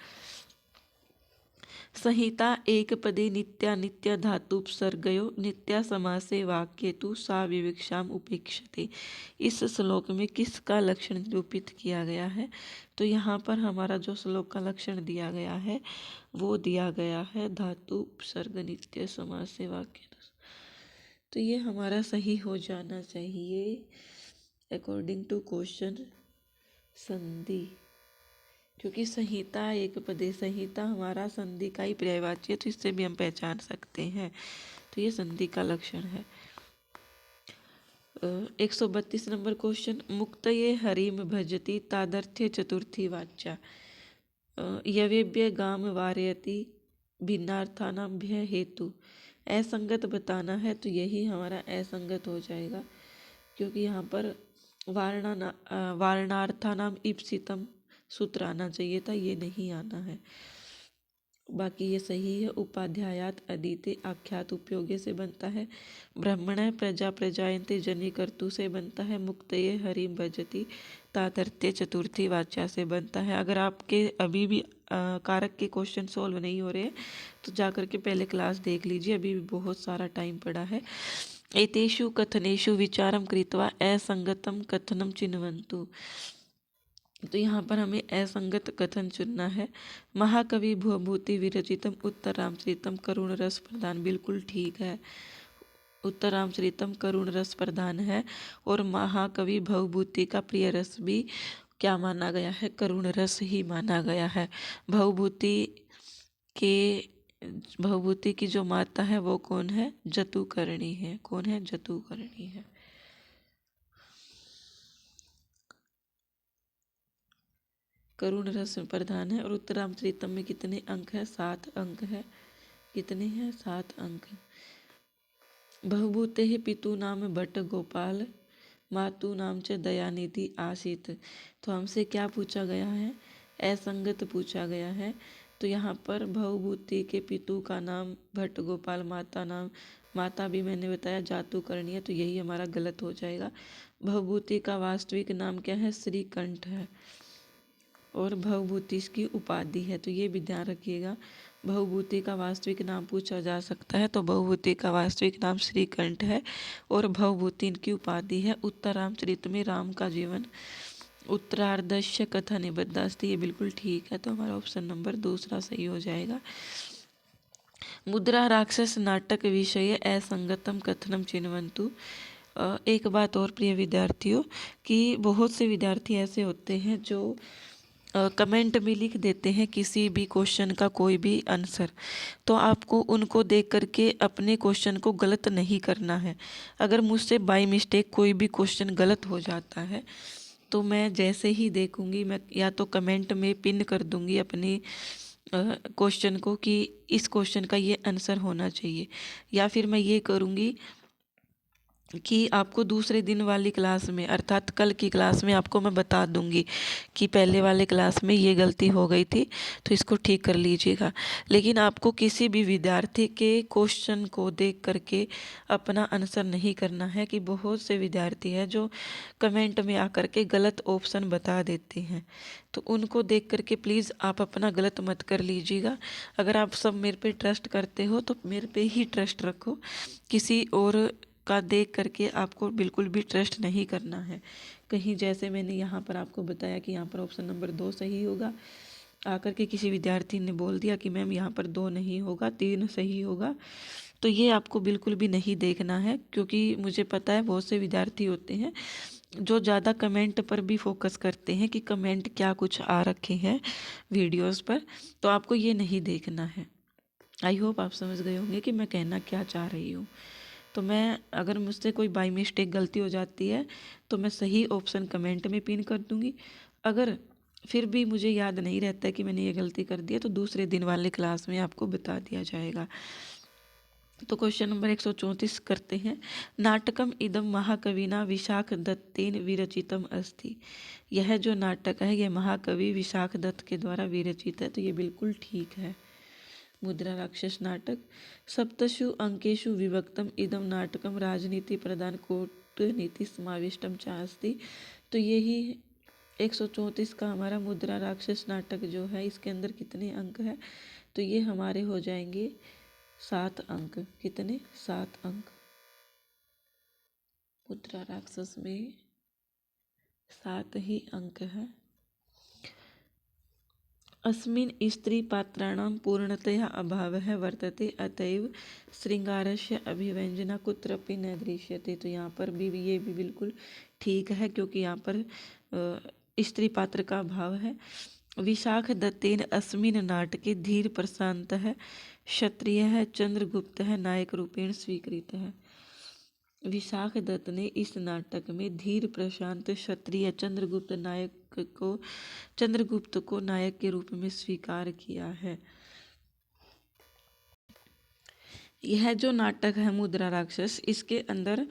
संहिता एक पदे नित्या धातुपसर्गयो नित्या समासे वाक्ये तु सा विवक्षाम उपेक्षते। इस श्लोक में किसका लक्षण निरूपित किया गया है। तो यहाँ पर हमारा जो श्लोक का लक्षण दिया गया है वो दिया गया है धातु उपसर्ग नित्य समासे वाक्य। तो ये हमारा सही हो जाना चाहिए अकॉर्डिंग टू क्वेश्चन संधि, क्योंकि संहिता एक पदे, संहिता हमारा संधि का ही पर्यायवाची है। तो इससे भी हम पहचान सकते हैं। तो ये संधि का लक्षण है। 132 नंबर क्वेश्चन मुक्तये हरिम भजति तादर्थ्य चतुर्थी वाच्या। यवेभ्य गाम वारयति भिन्नार्थानाभ्य हेतु। असंगत बताना है, तो यही हमारा असंगत हो जाएगा, क्योंकि यहाँ पर वारणार्थानाम ईप्सितम सूत्र आना चाहिए था, ये नहीं आना है। बाकी ये सही है। उपाध्यायात अदिते आख्यात उपयोगे से बनता है। ब्रह्मण प्रजा प्रजायन्ते जनि कर्तु से बनता है। मुक्तये हरिम भजति तातर्थ्य चतुर्थी वाच्या से बनता है। अगर आपके अभी भी कारक के क्वेश्चन सॉल्व नहीं हो रहे हैं तो जाकर के पहले क्लास देख लीजिए, अभी भी बहुत सारा टाइम पड़ा है। एतेषु कथनेषु विचारम कृत्वा असंगतम कथनम चिन्वन्तु। तो यहाँ पर हमें असंगत कथन चुनना है। महाकवि भवभूति विरचितम उत्तर रामचरितम करुण रस प्रधान। बिल्कुल ठीक है, उत्तर रामचरितम करुण रस प्रधान है। और महाकवि भवभूति का प्रिय रस भी क्या माना गया है, करुण रस ही माना गया है। भवभूति की जो माता है वो कौन है, जतुकर्णी है। कौन है, जतुकर्णी है। करुण रस प्रधान है। और उत्तर रामचरितम में कितने अंक है, 7 अंक है। कितने हैं, 7 अंक। भवभूते पितु नाम भट्ट गोपाल मातु नाम च दयानिधि आसीत। तो हमसे क्या पूछा गया है, असंगत पूछा गया है। तो यहाँ पर भवभूति के पितु का नाम भट्ट गोपाल, माता भी मैंने बताया जातुकर्णी है, तो यही हमारा गलत हो जाएगा। भवभूति का वास्तविक नाम क्या है, श्रीकंठ है। और भवभूति इसकी उपाधि है, तो ये भी ध्यान रखिएगा। भवभूति का वास्तविक नाम पूछा जा सकता है, तो भवभूति का वास्तविक नाम श्रीकंठ है और भवभूति इनकी उपाधि है। उत्तरामचरित में राम का जीवन उत्तरार्धस्य कथा निबद्धास्ति, ये बिल्कुल ठीक है, तो हमारा ऑप्शन नंबर दूसरा सही हो जाएगा। मुद्रा राक्षस नाटक विषय असंगतम कथनम चिन्वन्तु। एक बात और प्रिय विद्यार्थियों, कि बहुत से विद्यार्थी ऐसे होते हैं जो कमेंट में लिख देते हैं किसी भी क्वेश्चन का कोई भी आंसर, तो आपको उनको देख करके अपने क्वेश्चन को गलत नहीं करना है। अगर मुझसे बाय मिस्टेक कोई भी क्वेश्चन गलत हो जाता है तो मैं जैसे ही देखूंगी, मैं या तो कमेंट में पिन कर दूंगी अपनी क्वेश्चन को कि इस क्वेश्चन का ये आंसर होना चाहिए, या फिर मैं ये करूँगी कि आपको दूसरे दिन वाली क्लास में अर्थात कल की क्लास में आपको मैं बता दूंगी कि पहले वाले क्लास में ये गलती हो गई थी, तो इसको ठीक कर लीजिएगा। लेकिन आपको किसी भी विद्यार्थी के क्वेश्चन को देख करके अपना आंसर नहीं करना है, कि बहुत से विद्यार्थी हैं जो कमेंट में आकर के गलत ऑप्शन बता देते हैं, तो उनको देख करके प्लीज़ आप अपना गलत मत कर लीजिएगा। अगर आप सब मेरे पे ट्रस्ट करते हो तो मेरे पे ही ट्रस्ट रखो, किसी और का देख करके आपको बिल्कुल भी ट्रस्ट नहीं करना है। कहीं जैसे मैंने यहाँ पर आपको बताया कि यहाँ पर ऑप्शन नंबर 2 सही होगा, आकर के किसी विद्यार्थी ने बोल दिया कि मैम यहाँ पर 2 नहीं होगा, 3 सही होगा, तो ये आपको बिल्कुल भी नहीं देखना है। क्योंकि मुझे पता है बहुत से विद्यार्थी होते हैं जो ज़्यादा कमेंट पर भी फोकस करते हैं कि कमेंट क्या कुछ आ रखे हैं वीडियोस पर, तो आपको ये नहीं देखना है। आई होप आप समझ गए होंगे कि मैं कहना क्या चाह रही हूँ। तो मैं अगर मुझसे कोई बाय मिस्टेक गलती हो जाती है तो मैं सही ऑप्शन कमेंट में पिन कर दूंगी। अगर फिर भी मुझे याद नहीं रहता है कि मैंने ये गलती कर दी है तो दूसरे दिन वाले क्लास में आपको बता दिया जाएगा। तो क्वेश्चन नंबर 134 करते हैं। नाटकम इदम महाकविना विशाख दत्तेन विरचितम अस्ति। यह जो नाटक है यह महाकवि विशाख दत्त के द्वारा विरचित है, तो ये बिल्कुल ठीक है। मुद्रा राक्षस नाटक। सप्तषु अंकेषु विभक्तम इदम नाटकम राजनीति प्रधान कूटनीति समाविष्टम च अस्ति। तो यही 134 का हमारा मुद्रा राक्षस नाटक जो है, इसके अंदर कितने अंक है, तो ये हमारे हो जाएंगे 7 अंक। कितने? 7 अंक। मुद्रा राक्षस में 7 ही अंक है। अस्मिन् स्त्री पात्राणां पूर्णतया अभावः वर्तते, अतएव श्रृंगारस्य अभिव्यंजना कुत्रपि न दृश्यते। तो यहाँ पर भी ये भी बिल्कुल ठीक है, क्योंकि यहाँ पर स्त्री पात्र का अभाव है। विशाख दत्तेन अस्मिन् नाटके धीर प्रशान्तः क्षत्रियः चंद्रगुप्तः नायक रूपेण स्वीकृतः। विशाख दत्त ने इस नाटक में धीर प्रशांत क्षत्रिय चंद्रगुप्त को नायक के रूप में स्वीकार किया है। यह जो नाटक है मुद्रा राक्षस, इसके अंदर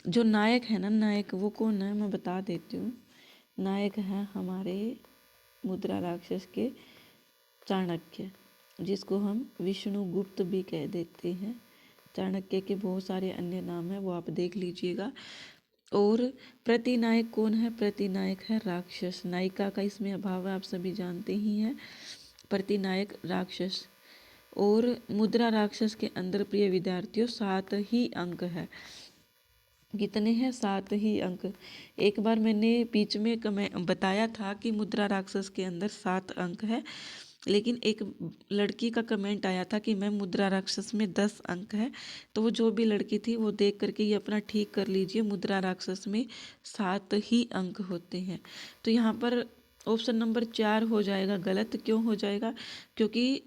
जो नायक है ना, नायक वो कौन है मैं बता देती हूँ। नायक है हमारे मुद्रा राक्षस के चाणक्य, जिसको हम विष्णुगुप्त भी कह देते हैं। चाणक्य के बहुत सारे अन्य नाम हैं, वो आप देख लीजिएगा। और प्रतिनायक कौन है? प्रतिनायक है राक्षस। नायिका का इसमें अभाव है, आप सभी जानते ही हैं। प्रतिनायक राक्षस। और मुद्रा राक्षस के अंदर प्रिय विद्यार्थियों 7 ही अंक है। कितने हैं? 7 ही अंक। एक बार मैंने बीच में बताया था कि मुद्रा राक्षस के अंदर 7 अंक है, लेकिन एक लड़की का कमेंट आया था कि मैम मुद्रा राक्षस में 10 अंक है। तो वो जो भी लड़की थी वो देख करके ये अपना ठीक कर लीजिए, मुद्रा राक्षस में 7 ही अंक होते हैं। तो यहाँ पर ऑप्शन नंबर 4 हो जाएगा गलत। क्यों हो जाएगा? क्योंकि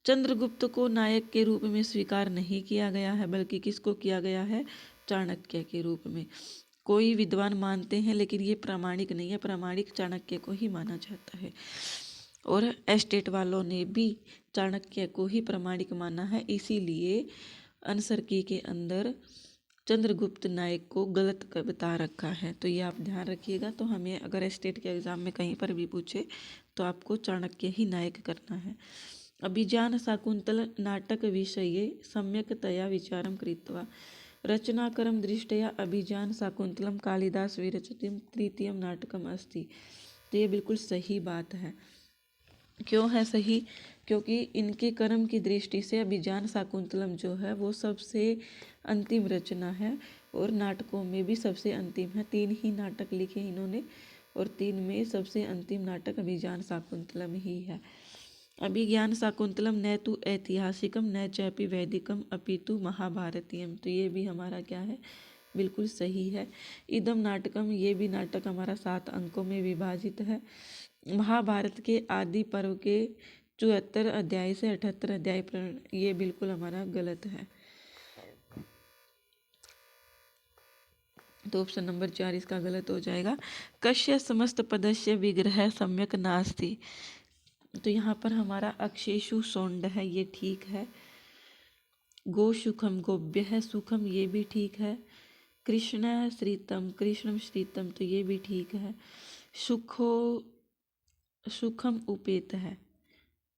चंद्रगुप्त को नायक के रूप में स्वीकार नहीं किया गया है, बल्कि किसको किया गया है? चाणक्य के रूप में। कोई विद्वान मानते हैं, लेकिन ये प्रामाणिक नहीं है, प्रामाणिक चाणक्य को ही माना जाता है। और एस्टेट वालों ने भी चाणक्य को ही प्रामाणिक माना है, इसीलिए आंसर की के अंदर चंद्रगुप्त नायक को गलत बता रखा है। तो ये आप ध्यान रखिएगा। तो हमें अगर एस्टेट के एग्जाम में कहीं पर भी पूछे तो आपको चाणक्य ही नायक करना है। अभिजान शाकुंतल नाटक विषये सम्यक्तया विचारं कृत्वा रचनाकरं दृष्ट्या अभिजान शाकुंतलं कालिदास विरचितं तृतीयं नाटकम् अस्ति। तो ये बिल्कुल सही बात है। क्यों है सही? क्योंकि इनके कर्म की दृष्टि से अभिज्ञान शाकुंतलम जो है वो सबसे अंतिम रचना है और नाटकों में भी सबसे अंतिम है। 3 ही नाटक लिखे इन्होंने और 3 में सबसे अंतिम नाटक अभिज्ञान शाकुंतलम ही है। अभिज्ञान शाकुंतलम न तो ऐतिहासिकम न चैपि वैदिकम अपितु महाभारतीयम। तो ये भी हमारा क्या है? बिल्कुल सही है। इदम नाटकम, ये भी नाटक हमारा 7 अंकों में विभाजित है। महाभारत के आदि पर्व के 74 अध्याय से 78 अध्याय पर, ये बिल्कुल हमारा गलत है। तो ऑप्शन नंबर 4 इसका गलत हो जाएगा। कस्य समस्त पदस्य विग्रह सम्यक नास्ति। तो यहाँ पर हमारा अक्षेषु सौंड है, ये ठीक है। गो सुखम गोव्य है, सुखम ये भी ठीक है। कृष्ण श्रीतम, कृष्णम श्रीतम, तो ये भी ठीक है। सुखो सुखम उपेत है,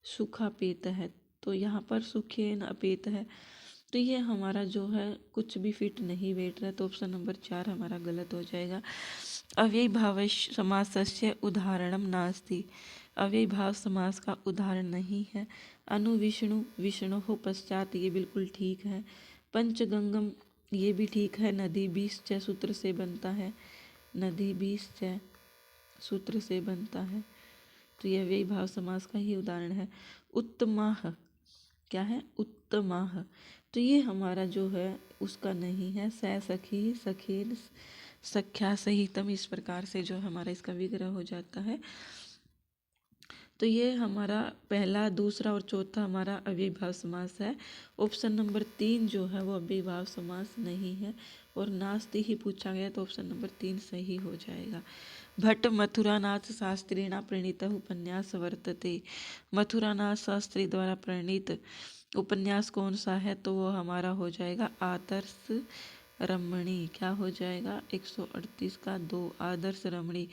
सुखापेत है, तो यहाँ पर सुखेन अपेत है। तो ये हमारा जो है कुछ भी फिट नहीं बैठ रहा, तो ऑप्शन नंबर 4 हमारा गलत हो जाएगा। अव्ययीभाव समासस्य उदाहरणम नास्ति। अव्ययीभाव समास का उदाहरण नहीं है। अनुविष्णु विष्णु पश्चात, ये बिल्कुल ठीक है। पंचगंगम, ये भी ठीक है। नदी 20 सूत्र से बनता है, नदी 20 सूत्र से बनता है, तो यह अव्ययीभाव समास का ही उदाहरण है। उत्तमाह, क्या है? उत्तमाह, तो ये हमारा जो है उसका नहीं है। सखी सखेन सख्या सहितम, इस प्रकार से जो हमारा इसका विग्रह हो जाता है। तो ये हमारा पहला, दूसरा और चौथा हमारा अव्ययीभाव समास है। ऑप्शन नंबर 3 जो है वो अव्ययीभाव समास नहीं है और नास्ति ही पूछा गया, तो ऑप्शन नंबर 3 सही हो जाएगा। भट्ट मथुरानाथ शास्त्रीणा प्रणीत उपन्यास वर्तते। मथुरानाथ शास्त्री द्वारा प्रणीत उपन्यास कौन सा है? तो वो हमारा हो जाएगा आदर्श रमणी। क्या हो जाएगा? 138 का 2, आदर्श रमणी।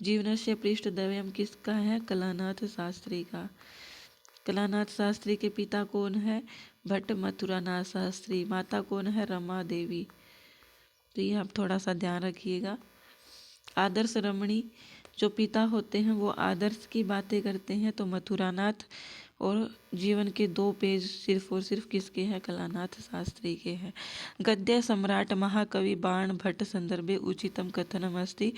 जीवन से पृष्ठद्वयम किसका है? कलानाथ शास्त्री का। कलानाथ शास्त्री के पिता कौन है? भट्ट मथुरानाथ शास्त्री। माता कौन है? रमा देवी। तो ये आप थोड़ा सा ध्यान रखिएगा। आदर्श रमणी जो पिता होते हैं वो आदर्श की बातें करते हैं, तो मथुरानाथ, और जीवन के 2 पेज सिर्फ और सिर्फ किसके हैं? कलानाथ शास्त्री के हैं। गद्य सम्राट महाकवि बाण भट्ट संदर्भे उचितम कथनम अस्ति।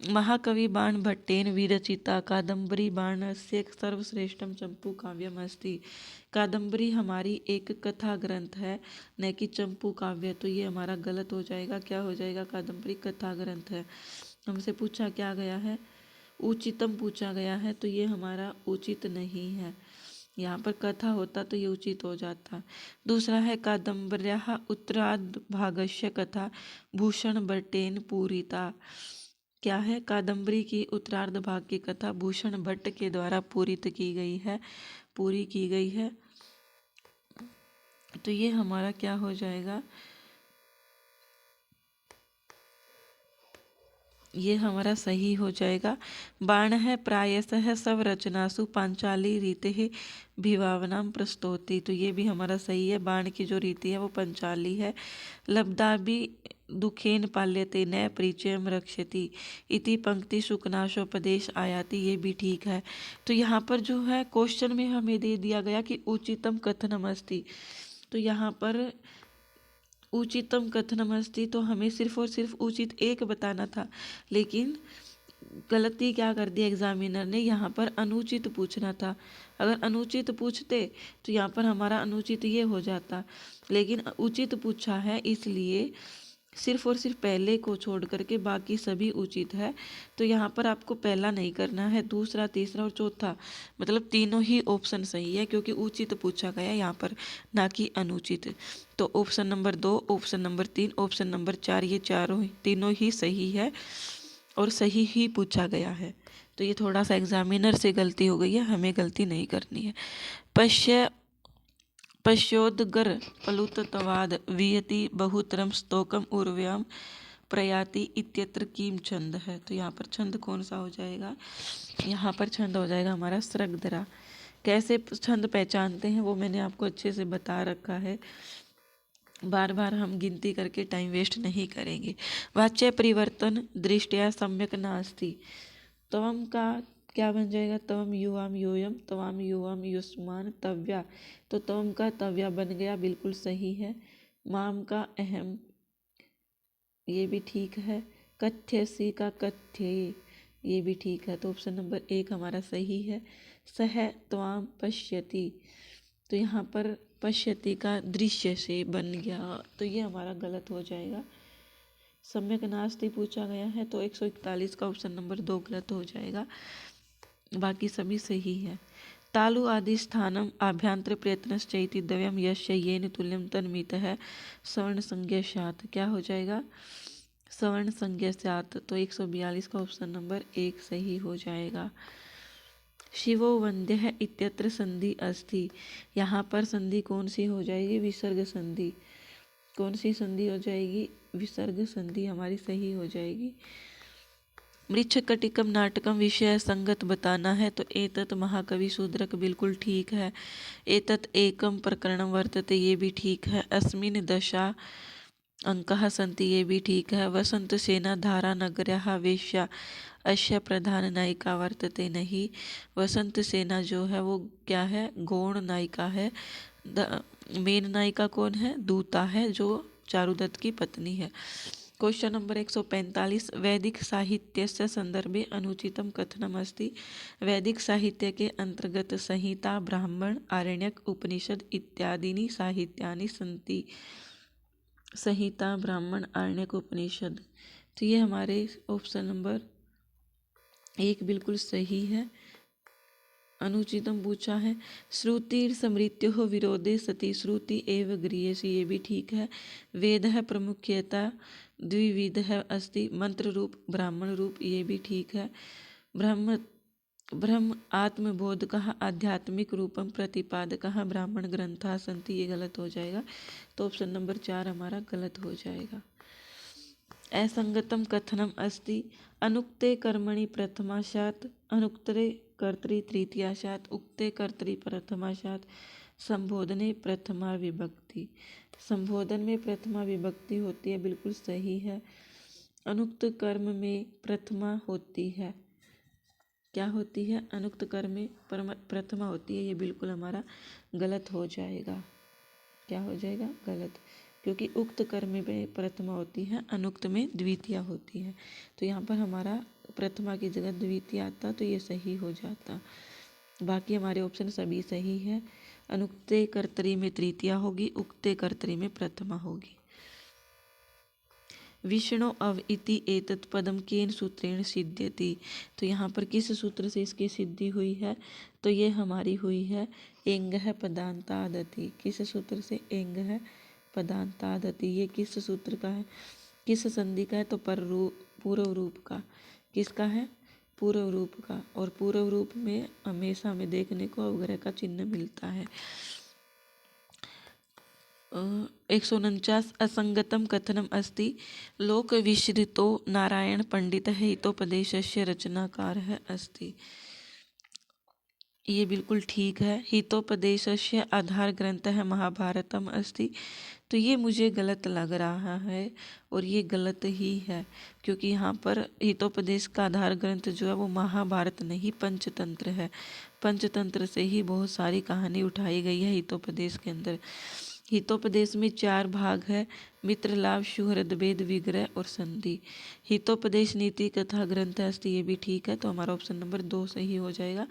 महाकवि बाण भट्टेन विरचिता कादम्बरी बाणस्य सर्वश्रेष्ठम चंपू काव्यम अस्ति। कादम्बरी हमारी एक कथा ग्रंथ है, न कि चंपू काव्य। तो ये हमारा गलत हो जाएगा। क्या हो जाएगा? कादम्बरी कथा ग्रंथ है। हमसे पूछा क्या गया है? उचितम पूछा गया है, तो ये हमारा उचित नहीं है। यहाँ पर कथा होता तो ये उचित हो जाता। दूसरा है कादम्बर्याः उत्तरार्ध भागस्य कथा भूषण भट्टेन पूरिता। क्या है? कादम्बरी की उत्तरार्ध भाग की कथा भूषण भट्ट के द्वारा पूरित की गई है, पूरी की गई है। तो ये हमारा क्या हो जाएगा? ये हमारा सही हो जाएगा। बाण है प्रायशः सब रचनासु पांचाली रीते भिवावनाम प्रस्तौति। तो ये भी हमारा सही है। बाण की जो रीति है वो पंचाली है। लब्धाबि दुखेन पाल्यते न परिचयम रक्षति इति पंक्ति शुकनाशोपदेश आयाति, ये भी ठीक है। तो यहाँ पर जो है क्वेश्चन में हमें दे दिया गया कि उचितम कथनम अस्ति, तो यहाँ पर उचितम कथनम अस्ति, तो हमें सिर्फ और सिर्फ उचित एक बताना था, लेकिन गलती क्या कर दी एग्जामिनर ने? यहाँ पर अनुचित पूछना था। अगर अनुचित पूछते तो यहाँ पर हमारा अनुचित ये हो जाता, लेकिन उचित पूछा है, इसलिए सिर्फ और सिर्फ पहले को छोड़ करके बाकी सभी उचित है। तो यहाँ पर आपको पहला नहीं करना है, दूसरा, तीसरा और चौथा, मतलब तीनों ही ऑप्शन सही है, क्योंकि उचित पूछा गया यहाँ पर, ना कि अनुचित। तो option number 2, option number 3, option number 4, ये तीनों ही सही है और सही ही पूछा गया है। तो ये थोड़ा सा एग्जामिनर से गलती हो गई है, हमें गलती नहीं करनी है। पश्योदगर प्लुतत्वाद वियति बहुतरम स्तोकम उर्व्याम प्रयाति इत्यत्र कीम छंद है। तो यहाँ पर छंद कौन सा हो जाएगा? यहाँ पर छंद हो जाएगा हमारा स्रग्धरा। कैसे छंद पहचानते हैं वो मैंने आपको अच्छे से बता रखा है, बार बार हम गिनती करके टाइम वेस्ट नहीं करेंगे। वाच्य परिवर्तन दृष्टिया सम्यक नास्ति। तवम का क्या बन जाएगा, तवम युवाम यूयम, तवाम युवाम युष्मान तव्या, तो तवम का तव्या बन गया, बिल्कुल सही है। माम का अहम, ये भी ठीक है। कथ्यसी का कथ्य, ये भी ठीक है, तो ऑप्शन नंबर 1 हमारा सही है। सह त्वाम पश्यति, तो यहाँ पर पश्यति का दृश्य से बन गया, तो ये हमारा गलत हो जाएगा। सम्यक नास्ति पूछा गया है, तो 141 का ऑप्शन नंबर 2 गलत हो जाएगा, बाकी सभी सही है। तालु आदि स्थानम आभ्यंतर प्रयत्नश्चैति द्वयम यस्य येन तुल्यम तन्मितः सवर्ण संज्ञा, क्या हो जाएगा, सवर्ण संज्ञा, तो 142 का ऑप्शन नंबर 1 सही हो जाएगा। शिवो वंद्य इत्यत्र संधि अस्ति, यहाँ पर संधि कौन सी हो जाएगी, विसर्ग संधि, कौन सी संधि हो जाएगी, विसर्ग संधि हमारी सही हो जाएगी। मृच्छकटिकम नाटकम विषय संगत बताना है, तो एतत् महाकवि शूद्रक बिल्कुल ठीक है। एतत् एकम प्रकरणम वर्तते, ये भी ठीक है। अस्मिन् दशा अंकः सन्ति, ये भी ठीक है। वसंत सेना धारा नगर्याः वेश्या अस्य प्रधान नायिका वर्तते, नहीं, वसंत सेना जो है वो क्या है, गौण नायिका है। मेन नायिका कौन है, दूता है, जो चारुदत्त की पत्नी है। क्वेश्चन नंबर 145, वैदिक साहित्यस्य संदर्भे अनुचितम कथनम अस्ति, वैदिक साहित्य के अंतर्गत संहिता, ब्राह्मण, आरण्यक, उपनिषद इत्यादीनि साहित्यानि सन्ति। संहिता, ब्राह्मण, आरण्यक, उपनिषद, तो ये हमारे ऑप्शन नंबर 1 बिल्कुल सही है। अनुचितम पूछा है, श्रुतिर समृत्यो विरोधे सति श्रुति एव गृह्यसी, ये भी ठीक है। वेद है प्रमुख्यता द्विविध है अस्ति, मंत्र रूप, ब्राह्मण रूप, ये भी ठीक है। ब्रह्म आत्मबोधकः आध्यात्मिक रूपम प्रतिपादकः ब्राह्मण ग्रंथा सन्ति, ये गलत हो जाएगा, तो ऑप्शन नंबर 4 हमारा गलत हो जाएगा। असंगतम कथनम अस्ति, अनुक्ते कर्मणि प्रथमाशात्, अनुक्ते कर्तरि तृतीयाशात्, उक्ते कर्तरि प्रथमाशात्, संबोधने प्रथमा विभक्ति, संबोधन में प्रथमा विभक्ति होती है, बिल्कुल सही है। अनुक्त कर्म में प्रथमा होती है, क्या होती है, अनुक्त कर्म में प्रथमा होती है, ये बिल्कुल हमारा गलत हो जाएगा, क्या हो जाएगा, गलत, क्योंकि उक्त कर्म में प्रथमा होती है, अनुक्त में द्वितीया होती है, तो यहाँ पर हमारा प्रथमा की जगह द्वितीया आता, तो ये सही हो जाता। बाकी हमारे ऑप्शन सभी सही है। अनुक्ते कर्तरी में तृतीया होगी, उक्ते कर्तरी में प्रथमा होगी। विष्णु अव इति एतत् पदम केन सूत्रेण सिद्ध्यति, तो यहाँ पर किस सूत्र से इसकी सिद्धि हुई है, तो ये हमारी हुई है एंग है पदांतादति, किस सूत्र से, एंग है पदांतादति, ये किस सूत्र का है, किस संधि का है, तो पूर्व रूप का, किसका है, पूर्व रूप का, और पूर्व रूप में हमेशा हमें देखने को अवग्रह का चिन्ह मिलता है। 149, असंगतम कथनम अस्ति, लोक विश्रितो नारायण पंडित हितोपदेशस्य रचनाकारः अस्ति, ये बिल्कुल ठीक है। हितोपदेशस्य आधार ग्रंथ है महाभारतम अस्ति, तो ये मुझे गलत लग रहा है, और ये गलत ही है, क्योंकि यहाँ पर हितोपदेश का आधार ग्रंथ जो है वो महाभारत नहीं पंचतंत्र है। पंचतंत्र से ही बहुत सारी कहानी उठाई गई है हितोपदेश के अंदर। हितोपदेश में 4 भाग है, मित्र लाभ, सुहृद भेद, विग्रह और संधि। हितोपदेश नीति कथा ग्रंथ अस्ति, ये भी ठीक है, तो हमारा ऑप्शन नंबर 2 सही हो जाएगा।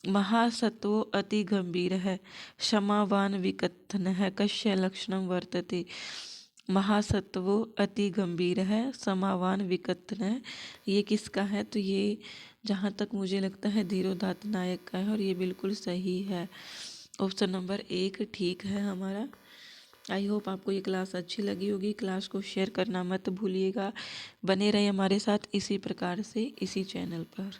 महासत्वो अति गंभीर है, क्षमावान विकथन है, कस्य लक्षणम वर्तते, महासत्वो अति गंभीर है, समावान विकथन है, ये किसका है, तो ये जहाँ तक मुझे लगता है धीरोदात्त नायक का है, और ये बिल्कुल सही है, ऑप्शन नंबर 1 ठीक है हमारा। आई होप आपको ये क्लास अच्छी लगी होगी। क्लास को शेयर करना मत भूलिएगा। बने रहे हमारे साथ इसी प्रकार से इसी चैनल पर।